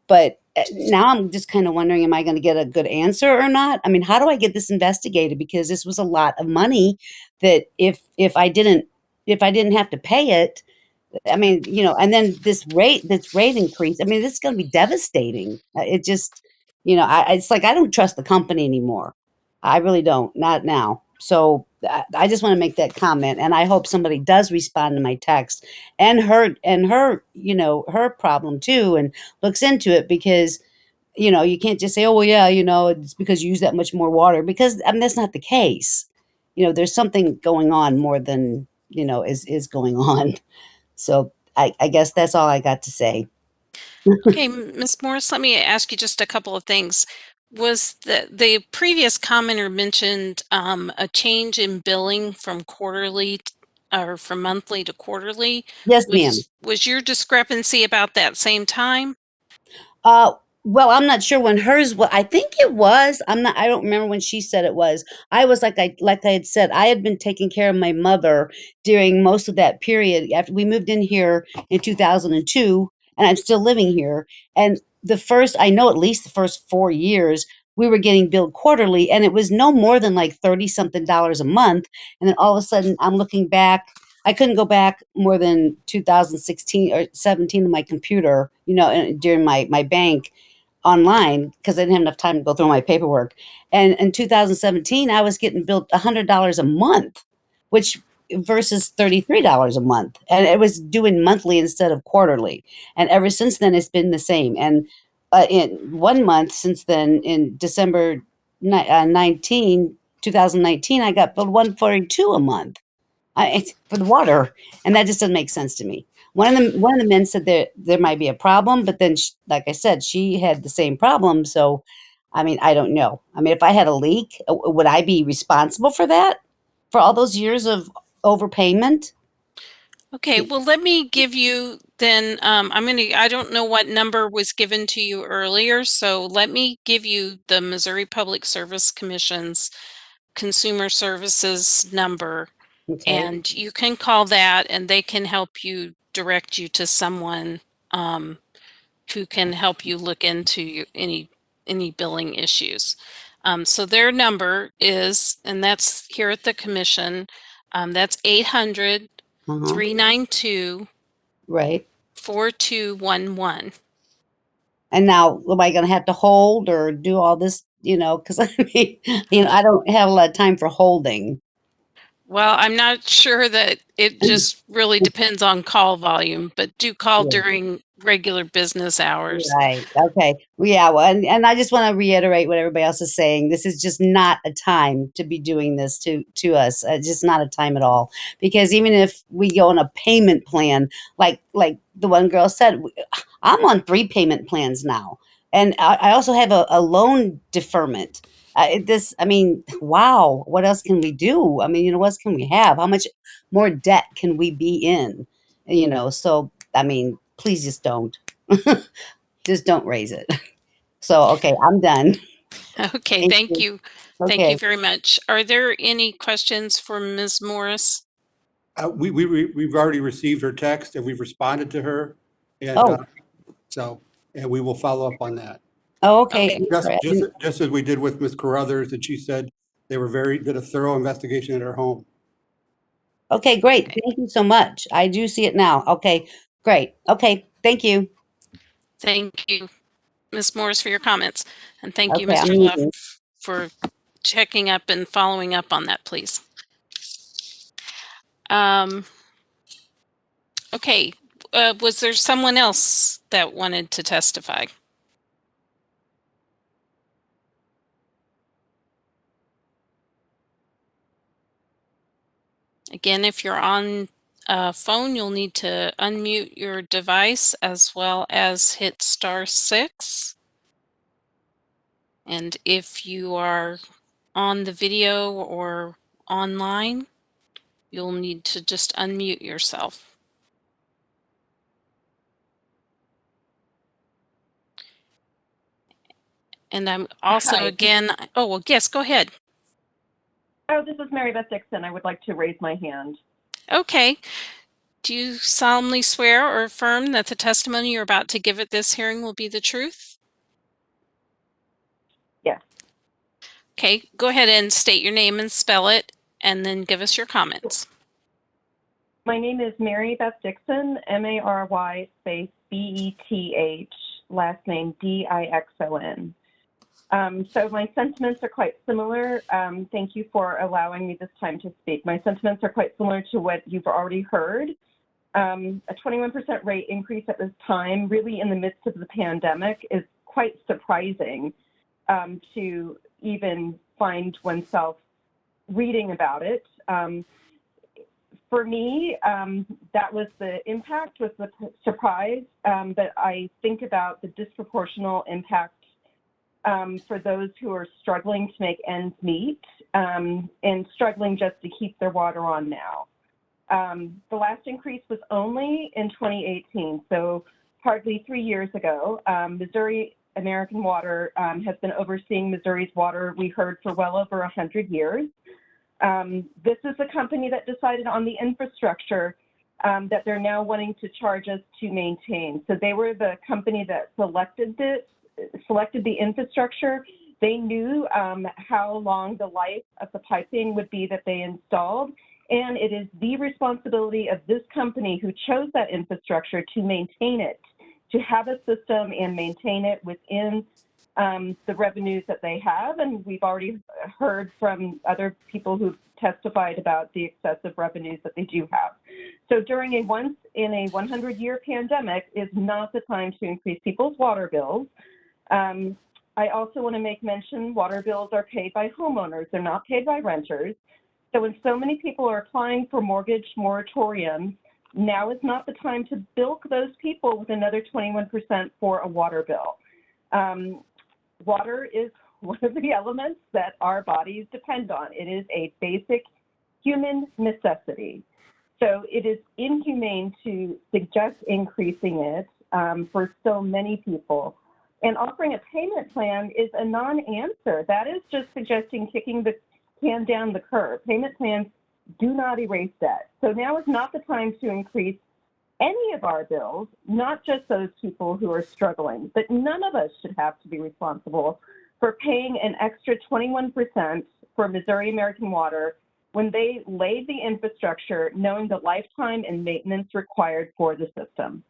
[SPEAKER 13] But now I'm just kind of wondering, am I going to get a good answer or not? I mean, how do I get this investigated? Because this was a lot of money that if I didn't have to pay it, I mean, and then this rate increase, I mean, this is going to be devastating. It just, it's like I don't trust the company anymore. I really don't, not now. So I just want to make that comment, and I hope somebody does respond to my text and her, her problem too, and looks into it, because you can't just say, oh, well, yeah, it's because you use that much more water, because that's not the case. There's something going on more than, is going on. So I guess that's all I got to say.
[SPEAKER 1] Okay, Ms. Morris, let me ask you just a couple of things. Was the previous commenter mentioned a change in billing from quarterly or from monthly to quarterly?
[SPEAKER 13] Yes, ma'am.
[SPEAKER 1] Was your discrepancy about that same time?
[SPEAKER 13] Uh, well, I'm not sure when hers was. I think it was. I don't remember when she said it was. I was like I had said, I had been taking care of my mother during most of that period after we moved in here in 2002, and I'm still living here. And I know at least the first 4 years, we were getting billed quarterly, and it was no more than like 30 something dollars a month. And then all of a sudden, I'm looking back. I couldn't go back more than 2016 or 17 on my computer, during my bank online, because I didn't have enough time to go through my paperwork. And in 2017, I was getting billed $100 a month, which versus $33 a month. And it was doing monthly instead of quarterly. And ever since then, it's been the same. And in 1 month since then, in December 2019, I got billed $142 a month. It's for the water, and that just doesn't make sense to me. One of the men said there might be a problem, but then, like I said, she had the same problem. So, I mean, I don't know. I mean, if I had a leak, would I be responsible for that? For all those years of overpayment?
[SPEAKER 1] Okay, well, let me give you then, I don't know what number was given to you earlier, so let me give you the Missouri Public Service Commission's Consumer Services number,
[SPEAKER 13] Okay.
[SPEAKER 1] and you can call that and they can help you direct you to someone who can help you look into any billing issues. So their number is, and that's here at the commission, that's 800
[SPEAKER 13] Uh-huh.
[SPEAKER 1] 392
[SPEAKER 13] Right.
[SPEAKER 1] 4211.
[SPEAKER 13] And now, am I going to have to hold or do all this? Because I mean, I don't have a lot of time for holding.
[SPEAKER 1] Well, I'm not sure that it just really depends on call volume, but do call
[SPEAKER 13] Yeah.
[SPEAKER 1] during regular business hours.
[SPEAKER 13] Right. Okay. Well, yeah. Well, and I just want to reiterate what everybody else is saying. This is just not a time to be doing this to us. Just not a time at all. Because even if we go on a payment plan, like the one girl said, I'm on 3 payment plans now, and I also have a loan deferment. I mean, wow. What else can we do? I mean, what else can we have? How much more debt can we be in? So I mean, please just don't. Just don't raise it. So, okay, I'm done.
[SPEAKER 1] Okay,
[SPEAKER 13] Thank
[SPEAKER 1] thank
[SPEAKER 13] you.
[SPEAKER 1] you. Thank you
[SPEAKER 13] Okay.
[SPEAKER 1] very much. Are there any questions for Ms. Morris?
[SPEAKER 3] We've already received her text and we've responded to her. And
[SPEAKER 13] Oh,
[SPEAKER 3] and we will follow up on that.
[SPEAKER 13] oh, okay.
[SPEAKER 1] Okay.
[SPEAKER 13] I'm sorry.
[SPEAKER 3] Just as we did with Ms. Carruthers, and she said they did a thorough investigation at her home.
[SPEAKER 13] Okay, great.
[SPEAKER 1] Okay.
[SPEAKER 13] Thank you so much. I do see it now. Okay, great. Okay, thank you.
[SPEAKER 1] Thank you, Ms. Morris, for your comments. And thank you,
[SPEAKER 13] Okay, I'm
[SPEAKER 1] Mr.
[SPEAKER 13] leaving.
[SPEAKER 1] Luff, for checking up and following up on that, please. Okay, was there someone else that wanted to testify? Again, if you're on a phone, you'll need to unmute your device as well as hit *6. And if you are on the video or online, you'll need to just unmute yourself. And I'm also,
[SPEAKER 14] Hi.
[SPEAKER 1] again, oh, well, yes, go ahead.
[SPEAKER 14] Oh, this is Mary Beth Dixon. I would like to raise my hand.
[SPEAKER 1] Okay. Do you solemnly swear or affirm that the testimony you're about to give at this hearing will be the truth?
[SPEAKER 14] Yes.
[SPEAKER 1] Okay, go ahead and state your name and spell it, and then give us your comments.
[SPEAKER 14] My name is Mary Beth Dixon, M-A-R-Y space B-E-T-H, last name D-I-X-O-N. So my sentiments are quite similar. Thank you for allowing me this time to speak. My sentiments are quite similar to what you've already heard. A 21% rate increase at this time, really in the midst of the pandemic, is quite surprising to even find oneself reading about it. For me, that was the impact, was the surprise, but I think about the disproportional impact for those who are struggling to make ends meet and struggling just to keep their water on now. The last increase was only in 2018, so hardly 3 years ago. Missouri American Water has been overseeing Missouri's water, we heard, for well over 100 years. This is a company that decided on the infrastructure that they're now wanting to charge us to maintain. So they were the company that selected the infrastructure. They knew how long the life of the piping would be that they installed, and it is the responsibility of this company who chose that infrastructure to maintain it, to have a system and maintain it within the revenues that they have. And we've already heard from other people who've testified about the excessive revenues that they do have. So during a once in a 100-year pandemic is not the time to increase people's water bills. I also want to make mention water bills are paid by homeowners. They're not paid by renters. So when so many people are applying for mortgage moratoriums, now is not the time to bilk those people with another 21% for a water bill. Water is one of the elements that our bodies depend on. It is a basic human necessity. So it is inhumane to suggest increasing it for so many people. And offering a payment plan is a non-answer. That is just suggesting kicking the can down the curb. Payment plans do not erase debt. So now is not the time to increase any of our bills, not just those people who are struggling, but none of us should have to be responsible for paying an extra 21% for Missouri American Water when they laid the infrastructure knowing the lifetime and maintenance required for the system.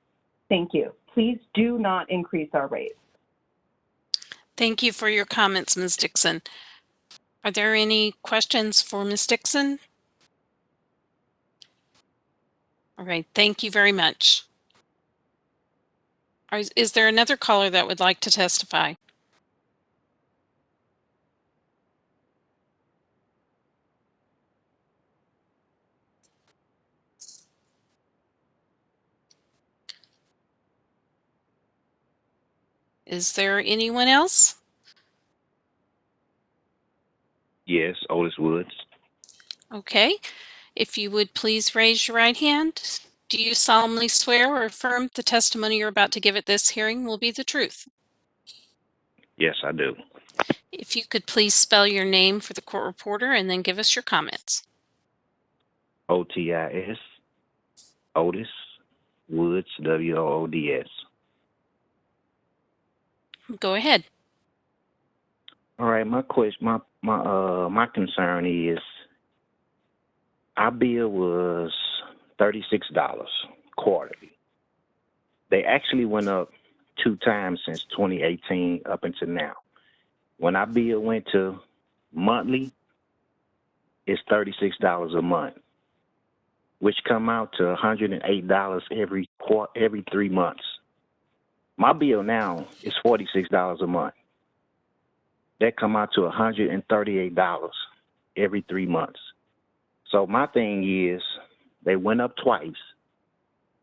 [SPEAKER 14] Thank you. Please do not increase our rates.
[SPEAKER 1] Thank you for your comments, Ms. Dixon. Are there any questions for Ms. Dixon? All right, thank you very much. Is there another caller that would like to testify? Is there anyone else?
[SPEAKER 15] Yes, Otis Woods.
[SPEAKER 1] Okay, if you would please raise your right hand. Do you solemnly swear or affirm the testimony you're about to give at this hearing will be the truth?
[SPEAKER 15] Yes, I do.
[SPEAKER 1] If you could please spell your name for the court reporter and then give us your comments.
[SPEAKER 15] Otis, Otis Woods, Woods.
[SPEAKER 1] Go ahead.
[SPEAKER 15] All right, my question, my concern is our bill was $36 quarterly. They actually went up 2 times since 2018 up until now. When our bill went to monthly, it's $36 a month, which come out to $108 every 3 months. My bill now is $46 a month. That come out to $138 every 3 months. So my thing is, they went up twice,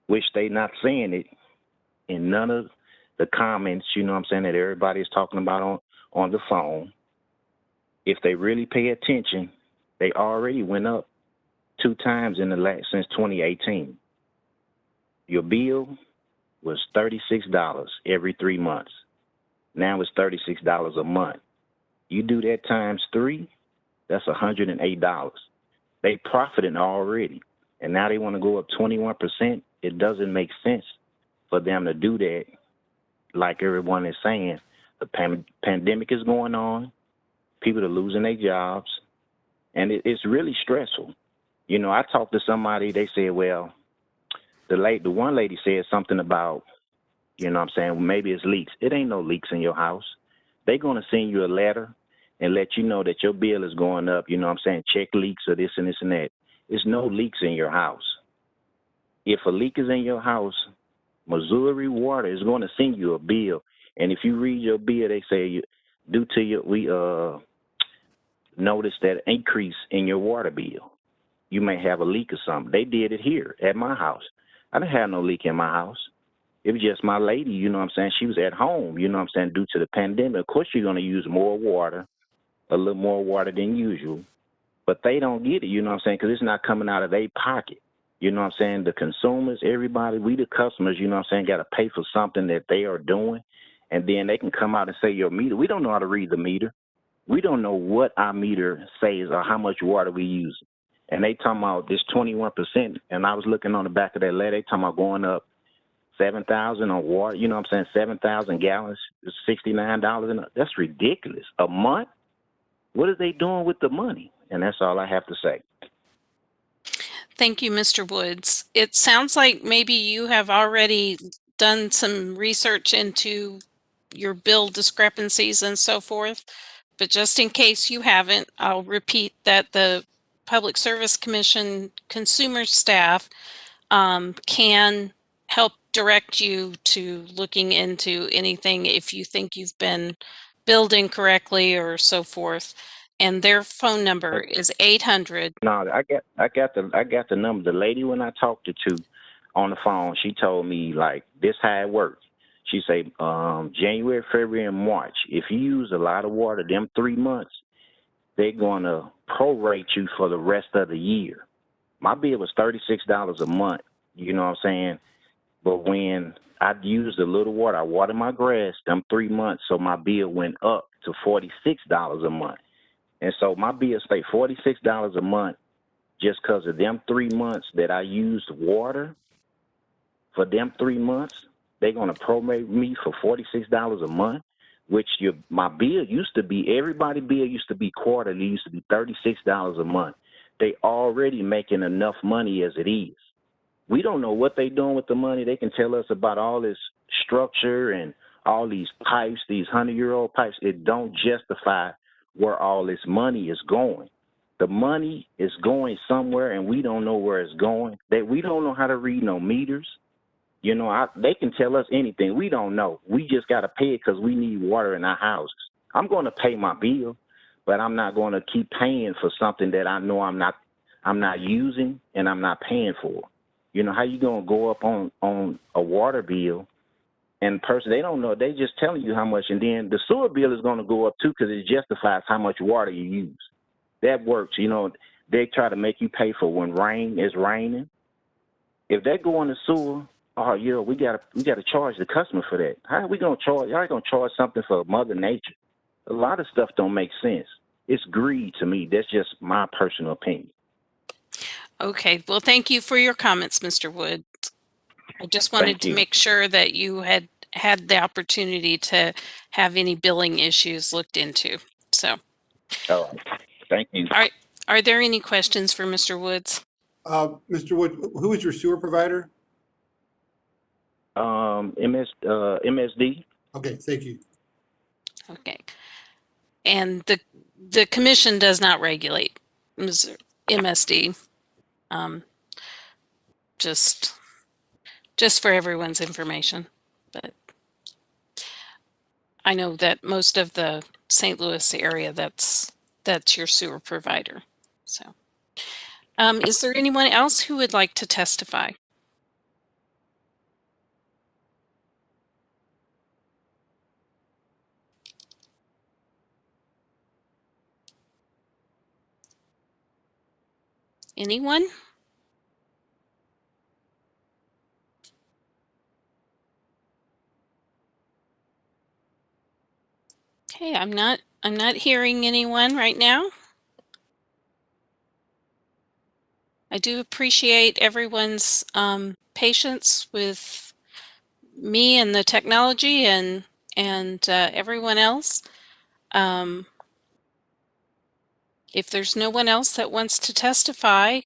[SPEAKER 15] which they not saying it in none of the comments, you know what I'm saying, that everybody's talking about on the phone. If they really pay attention, they already went up 2 times since 2018. Your bill was $36 every 3 months. Now it's $36 a month. You do that times 3, that's $108. They profiting already, and now they want to go up 21%. It doesn't make sense for them to do that. Like everyone is saying, the pandemic is going on. People are losing their jobs, and it's really stressful. You know, I talked to somebody, they said, well, the one lady said something about, you know what I'm saying, maybe it's leaks. It ain't no leaks in your house. They're going to send you a letter and let you know that your bill is going up, you know what I'm saying, check leaks or this and this and that. There's no leaks in your house. If a leak is in your house, Missouri Water is going to send you a bill And if you read your bill, they say due to your we noticed that increase in your water bill. You may have a leak or something. They did it here at my house. I didn't have no leak in my house. It was just my lady, you know what I'm saying? She was at home, you know what I'm saying, due to the pandemic. Of course, you're going to use more water, a little more water than usual. But they don't get it, you know what I'm saying, because it's not coming out of their pocket. You know what I'm saying? The consumers, everybody, we the customers, you know what I'm saying, got to pay for something that they are doing. And then they can come out and say your meter. We don't know how to read the meter. We don't know what our meter says or how much water we use. And they talking about this 21%. And I was looking on the back of that letter. They talking about going up 7,000 on water. You know what I'm saying? 7,000 gallons is $69. And that's ridiculous. A month? What are they doing with the money? And that's all I have to say.
[SPEAKER 1] Thank you, Mr. Woods. It sounds like maybe you have already done some research into your bill discrepancies and so forth, but just in case you haven't, I'll repeat that the Public Service Commission consumer staff can help direct you to looking into anything if you think you've been billed incorrectly or so forth. And their phone number is 800.
[SPEAKER 15] No, I got the number. The lady when I talked to on the phone, she told me like this how it works. She say January, February, and March. If you use a lot of water, them 3 months, they're gonna prorate you for the rest of the year. My bill was $36 a month. You know what I'm saying? But when I used a little water, I watered my grass them 3 months, so my bill went up to $46 a month. And so my bill stayed $46 a month just because of them 3 months that I used water. For them 3 months, they're going to prorate me for $46 a month, which my bill used to be, everybody's bill used to be quarterly, used to be $36 a month. They already making enough money as it is. We don't know what they're doing with the money. They can tell us about all this structure and all these pipes, these 100-year-old pipes. It don't justify where all this money is going. The money is going somewhere, and we don't know where it's going. We don't know how to read no meters. You know, they can tell us anything. We don't know. We just got to pay it because we need water in our houses. I'm going to pay my bill, but I'm not going to keep paying for something that I know I'm not using and I'm not paying for. You know, how you going to go up on a water bill and person, they don't know. They just telling you how much. And then the sewer bill is going to go up too because it justifies how much water you use. That works. You know, they try to make you pay for when rain is raining. If they go on the sewer, oh yeah, we gotta charge the customer for that. How are we gonna charge? How are you gonna charge something for Mother Nature? A lot of stuff don't make sense. It's greed to me. That's just my personal opinion.
[SPEAKER 1] Okay, well, thank you for your comments, Mr. Wood. I just wanted
[SPEAKER 15] Thank
[SPEAKER 1] to
[SPEAKER 15] you.
[SPEAKER 1] make sure that you had had the opportunity to have any billing issues looked into. So,
[SPEAKER 15] All right. Thank you.
[SPEAKER 1] are there any questions for Mr. Woods?
[SPEAKER 3] Mr. Wood, who is your sewer provider?
[SPEAKER 15] MSD.
[SPEAKER 3] Okay, thank you.
[SPEAKER 1] Okay. And the commission does not regulate MSD. Just for everyone's information. But I know that most of the St. Louis area, that's your sewer provider. So, is there anyone else who would like to testify? Anyone? Okay, I'm not hearing anyone right now. I do appreciate everyone's patience with me and the technology and everyone else. If there's no one else that wants to testify,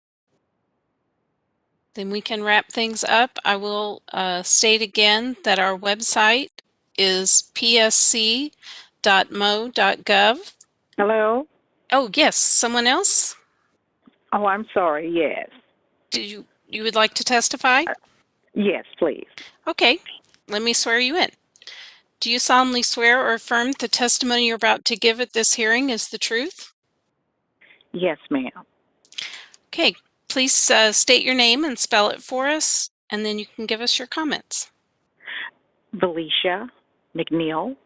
[SPEAKER 1] then we can wrap things up. I will state again that our website is psc.mo.gov.
[SPEAKER 16] Hello?
[SPEAKER 1] Oh, yes, someone else?
[SPEAKER 16] Oh, I'm sorry. Yes.
[SPEAKER 1] Did you would like to testify?
[SPEAKER 16] Yes, please.
[SPEAKER 1] Okay, let me swear you in. Do you solemnly swear or affirm the testimony you're about to give at this hearing is the truth?
[SPEAKER 16] Yes, ma'am.
[SPEAKER 1] Okay, please state your name and spell it for us, and then you can give us your comments.
[SPEAKER 16] Valecia McNeil.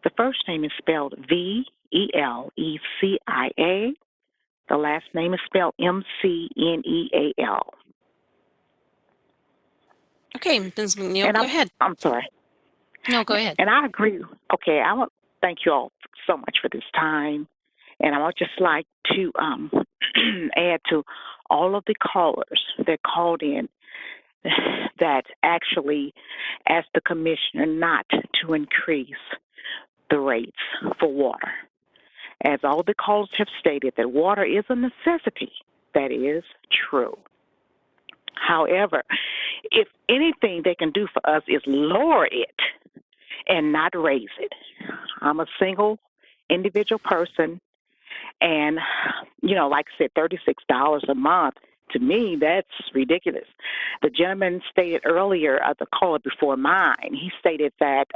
[SPEAKER 16] The first name is spelled Velecia. The last name is spelled Mcneal.
[SPEAKER 1] Okay, Ms. McNeil,
[SPEAKER 16] And
[SPEAKER 1] go ahead.
[SPEAKER 16] I'm sorry.
[SPEAKER 1] No, go ahead.
[SPEAKER 16] And I agree. Okay, I want to thank you all so much for this time. And I would just like to add to all of the callers that called in that actually asked the commissioner not to increase the rates for water. As all the callers have stated, that water is a necessity. That is true. However, if anything they can do for us is lower it and not raise it. I'm a single individual person, and, you know, like I said, $36 a month, to me, that's ridiculous. The gentleman stated earlier, the caller before mine, he stated that,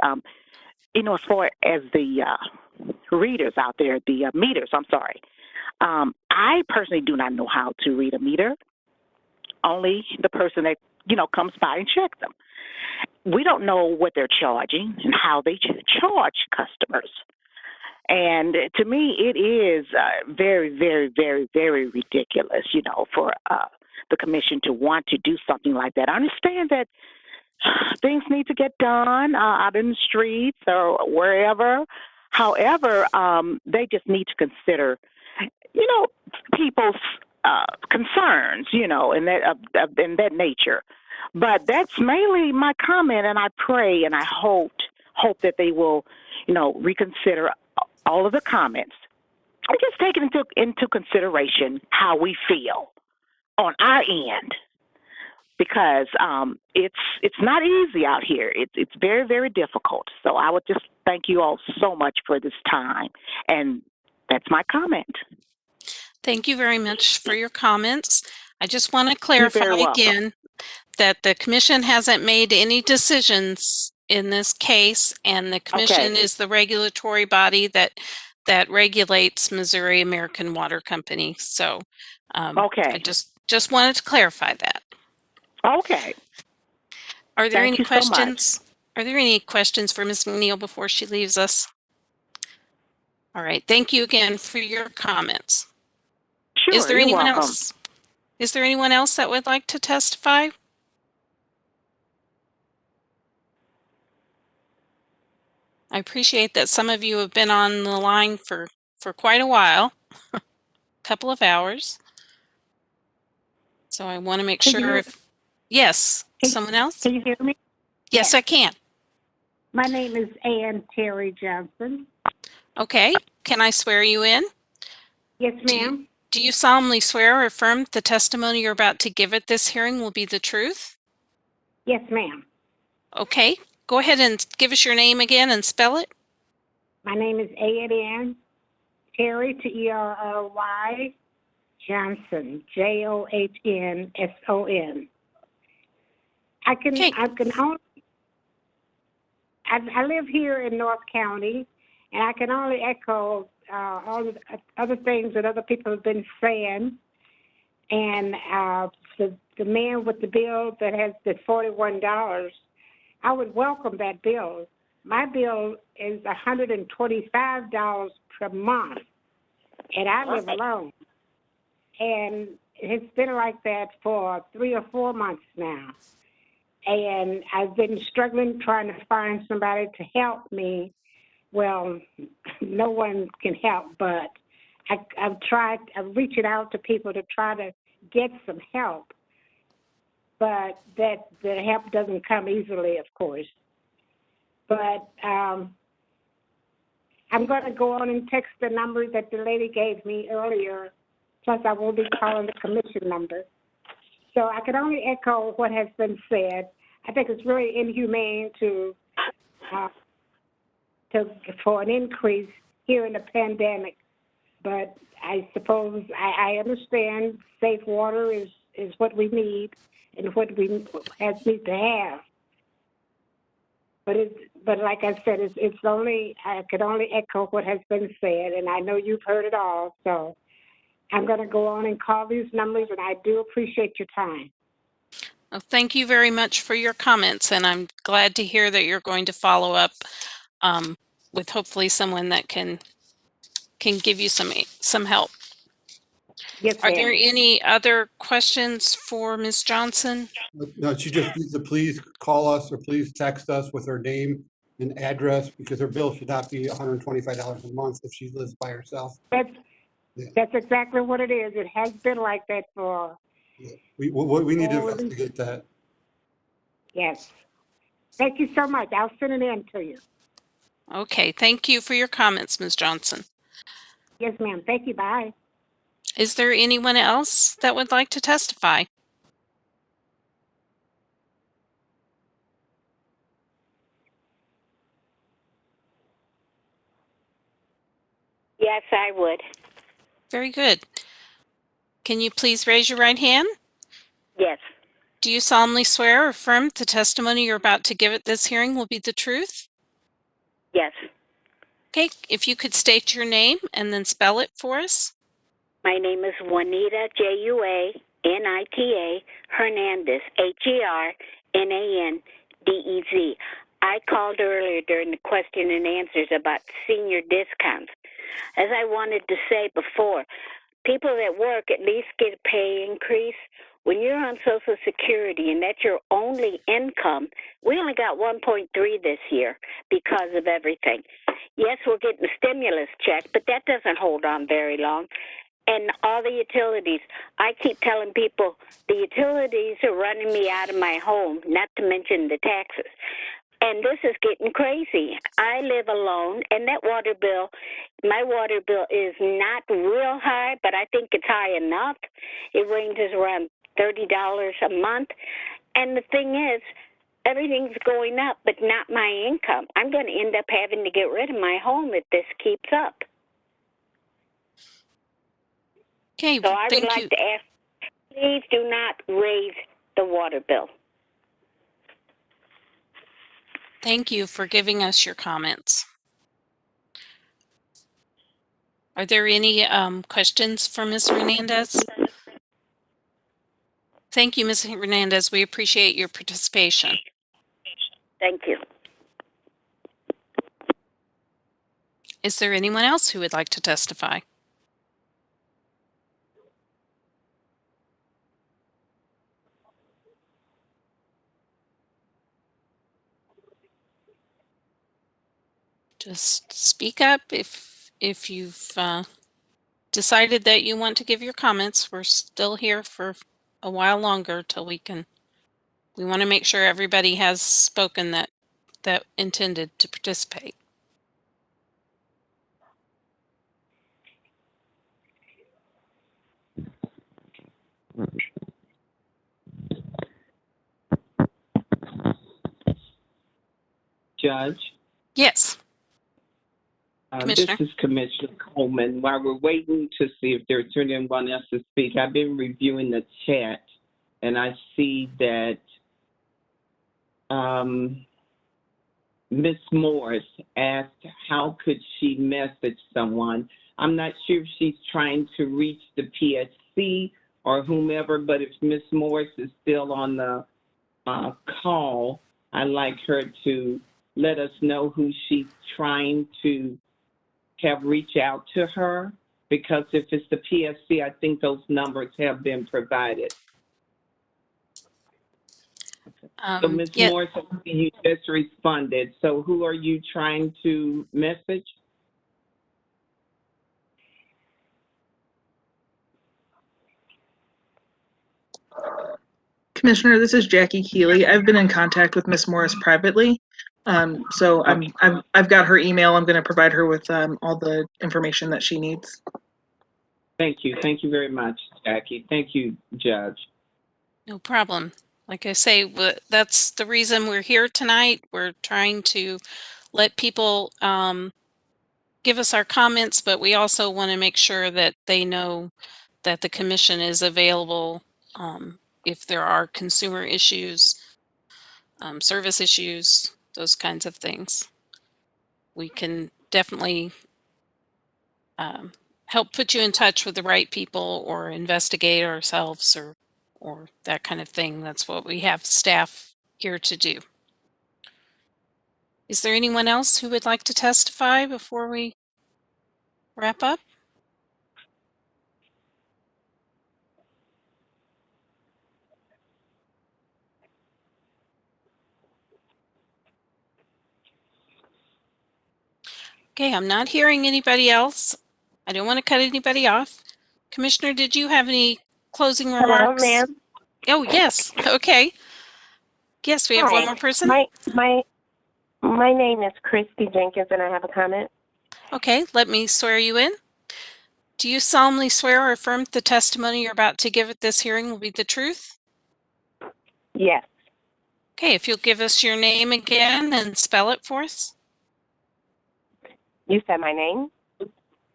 [SPEAKER 16] you know, as far as the readers out there, the meters, I'm sorry, I personally do not know how to read a meter, only the person that, you know, comes by and checks them. We don't know what they're charging and how they charge customers. And to me, it is very, very, very, very ridiculous, you know, for the commission to want to do something like that. I understand that things need to get done out in the streets or wherever. However, they just need to consider, you know, people's concerns, you know, in that nature. But that's mainly my comment, and I pray and I hope that they will, you know, reconsider all of the comments. I'm just taking into consideration how we feel on our end, because it's not easy out here. It's very, very difficult. So I would just thank you all so much for this time, and that's my comment.
[SPEAKER 1] Thank you very much for your comments. I just want to
[SPEAKER 16] You're
[SPEAKER 1] clarify
[SPEAKER 16] very welcome.
[SPEAKER 1] again that the commission hasn't made any decisions in this case, and the commission is the regulatory body that regulates Missouri American Water Company. So I just wanted to clarify that.
[SPEAKER 16] Okay.
[SPEAKER 1] Are there
[SPEAKER 16] Thank
[SPEAKER 1] any
[SPEAKER 16] you so much.
[SPEAKER 1] questions? Are there any questions for Ms. McNeil before she leaves us? All right. Thank you again for your comments.
[SPEAKER 16] Sure,
[SPEAKER 1] Is there
[SPEAKER 16] you're
[SPEAKER 1] anyone
[SPEAKER 16] welcome.
[SPEAKER 1] else? Is there anyone else that would like to testify? I appreciate that some of you have been on the line for quite a while, a couple of hours. So I want to make sure if, yes, someone else?
[SPEAKER 17] Can you hear me?
[SPEAKER 1] Yes, I can.
[SPEAKER 17] My name is Ann Terry Johnson.
[SPEAKER 1] Okay. Can I swear you in?
[SPEAKER 17] Yes, ma'am.
[SPEAKER 1] Do you solemnly swear or affirm the testimony you're about to give at this hearing will be the truth?
[SPEAKER 17] Yes, ma'am.
[SPEAKER 1] Okay. Go ahead and give us your name again and spell it.
[SPEAKER 17] My name is Ann Terry, Terry, Johnson, Johnsson. I live here in North County, and I can only echo all the other things that other people have been saying. And the man with the bill that has the $41, I would welcome that bill. My bill is $125 per month, and I live alone. And it's been like that for 3 or 4 months now. And I've been struggling trying to find somebody to help me. Well, no one can help, but I'm reaching out to people to try to get some help. But the help doesn't come easily, of course. But I'm going to go on and text the number that the lady gave me earlier. Plus, I will be calling the commission number. So I can only echo what has been said. I think it's really inhumane for an increase here in the pandemic. But I suppose I understand safe water is what we need and what we need to have. but like I said, it's only, I could only echo what has been said, and I know you've heard it all, so I'm going to go on and call these numbers, and I do appreciate your time.
[SPEAKER 1] Well, thank you very much for your comments, and I'm glad to hear that you're going to follow up with hopefully someone that can give you some help.
[SPEAKER 17] Yes,
[SPEAKER 1] Are there
[SPEAKER 17] ma'am.
[SPEAKER 1] any other questions for Ms. Johnson?
[SPEAKER 3] No, she just needs to please call us or please text us with her name and address because her bill should not be $125 a month if she lives by herself.
[SPEAKER 17] That's exactly what it is. It has been like that for.
[SPEAKER 3] We need to investigate that.
[SPEAKER 17] Yes. Thank you so much. I'll send it in to you.
[SPEAKER 1] Okay, thank you for your comments, Ms. Johnson.
[SPEAKER 17] Yes, ma'am. Thank you. Bye.
[SPEAKER 1] Is there anyone else that would like to testify?
[SPEAKER 18] Yes, I would.
[SPEAKER 1] Very good. Can you please raise your right hand?
[SPEAKER 18] Yes.
[SPEAKER 1] Do you solemnly swear or affirm the testimony you're about to give at this hearing will be the truth?
[SPEAKER 18] Yes.
[SPEAKER 1] Okay, if you could state your name and then spell it for us.
[SPEAKER 18] My name is Juanita, Juanita Hernandez, Hernandez. I called earlier during the question and answers about senior discounts. As I wanted to say before, people that work at least get a pay increase. When you're on Social Security and that's your only income, we only got 1.3 this year because of everything. Yes, we're getting a stimulus check, but that doesn't hold on very long. And all the utilities, I keep telling people the utilities are running me out of my home, not to mention the taxes. And this is getting crazy. I live alone, and that water bill, my water bill is not real high, but I think it's high enough. It ranges around $30 a month. And the thing is, everything's going up, but not my income. I'm going to end up having to get rid of my home if this keeps up.
[SPEAKER 1] Okay,
[SPEAKER 18] so I would like to ask, please do not raise the water bill.
[SPEAKER 1] Thank you for giving us your comments. Are there any questions for Ms. Hernandez? Thank you, Ms. Hernandez. We appreciate your participation.
[SPEAKER 18] Thank you.
[SPEAKER 1] Is there anyone else who would like to testify? Just speak up if you've decided that you want to give your comments. We're still here for a while longer till we want to make sure everybody has spoken that intended to participate.
[SPEAKER 2] Judge?
[SPEAKER 1] Yes.
[SPEAKER 2] This
[SPEAKER 1] Commissioner.
[SPEAKER 2] is Commissioner Coleman. While we're waiting to see if there's anyone else to speak, I've been reviewing the chat, and I see that Ms. Morris asked how could she message someone. I'm not sure if she's trying to reach the PSC or whomever, but if Ms. Morris is still on the call, I'd like her to let us know who she's trying to have reach out to her, because if it's the PSC, I think those numbers have been provided. So Ms.
[SPEAKER 1] Yeah.
[SPEAKER 2] Morris, you just responded. So who are you trying to message?
[SPEAKER 19] Commissioner, this is Jackie Keeley. I've been in contact with Ms. Morris privately. So I've got her email. I'm going to provide her with all the information that she needs.
[SPEAKER 2] Thank you. Thank you very much, Jackie. Thank you, Judge.
[SPEAKER 1] No problem. Like I say, that's the reason we're here tonight. We're trying to let people give us our comments, but we also want to make sure that they know that the commission is available if there are consumer issues, service issues, those kinds of things. We can definitely help put you in touch with the right people or investigate ourselves or that kind of thing. That's what we have staff here to do. Is there anyone else who would like to testify before we wrap up? Okay, I'm not hearing anybody else. I don't want to cut anybody off. Commissioner, did you have any closing
[SPEAKER 20] Hello,
[SPEAKER 1] remarks?
[SPEAKER 20] ma'am.
[SPEAKER 1] Oh, yes. Okay. Yes, we have one
[SPEAKER 20] Hi.
[SPEAKER 1] more person.
[SPEAKER 20] My name is Christy Jenkins, and I have a comment.
[SPEAKER 1] Okay, let me swear you in. Do you solemnly swear or affirm the testimony you're about to give at this hearing will be the truth?
[SPEAKER 20] Yes.
[SPEAKER 1] Okay, if you'll give us your name again and spell it for us.
[SPEAKER 20] You said my name?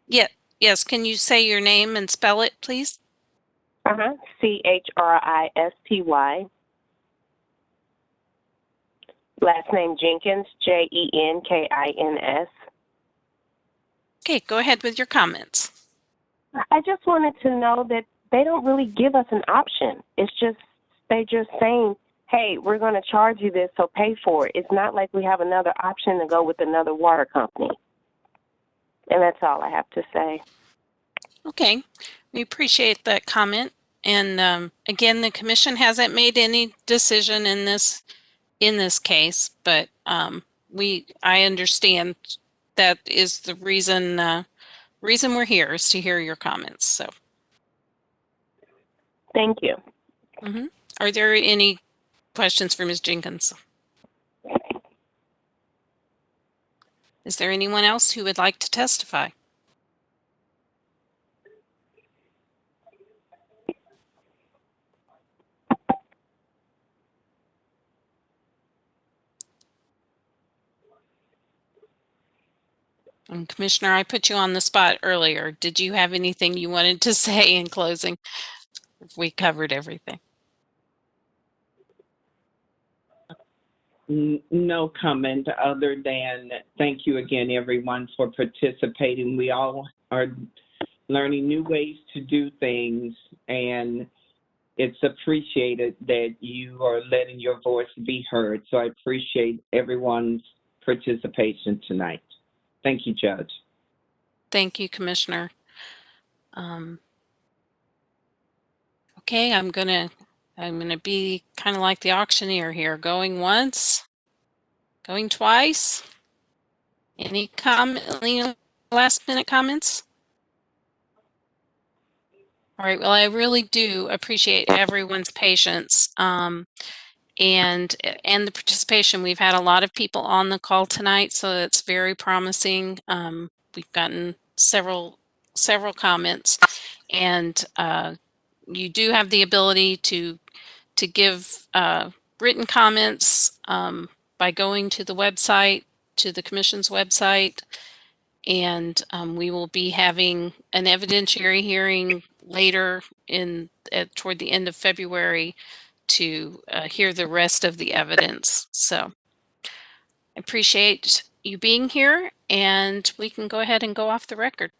[SPEAKER 1] Yeah, yes, can you say your name and spell it, please?
[SPEAKER 20] Christy. Last name Jenkins, Jenkins.
[SPEAKER 1] Okay, go ahead with your comments.
[SPEAKER 20] I just wanted to know that they don't really give us an option. It's just, they're just saying, hey, we're going to charge you this, so pay for it. It's not like we have another option to go with another water company. And that's all I have to say.
[SPEAKER 1] Okay, we appreciate that comment. And again, the commission hasn't made any decision in this case, but I understand that is the reason we're here, is to hear your comments. So,
[SPEAKER 20] thank you.
[SPEAKER 1] Are there any questions for Ms. Jenkins? Is there anyone else who would like to testify? And Commissioner, I put you on the spot earlier. Did you have anything you wanted to say in closing? We covered everything.
[SPEAKER 2] No comment other than thank you again, everyone, for participating. We all are learning new ways to do things, and it's appreciated that you are letting your voice be heard. So I appreciate everyone's participation tonight. Thank you, Judge.
[SPEAKER 1] Thank you, Commissioner. Okay, I'm gonna be kind of like the auctioneer here, going once, going twice. Any last minute comments? All right, well, I really do appreciate everyone's patience and the participation. We've had a lot of people on the call tonight, so it's very promising. We've gotten several comments, and you do have the ability to give written comments by going to the website, to the Commission's website, and we will be having an evidentiary hearing later toward the end of February to hear the rest of the evidence. So I appreciate you being here, and we can go ahead and go off the record.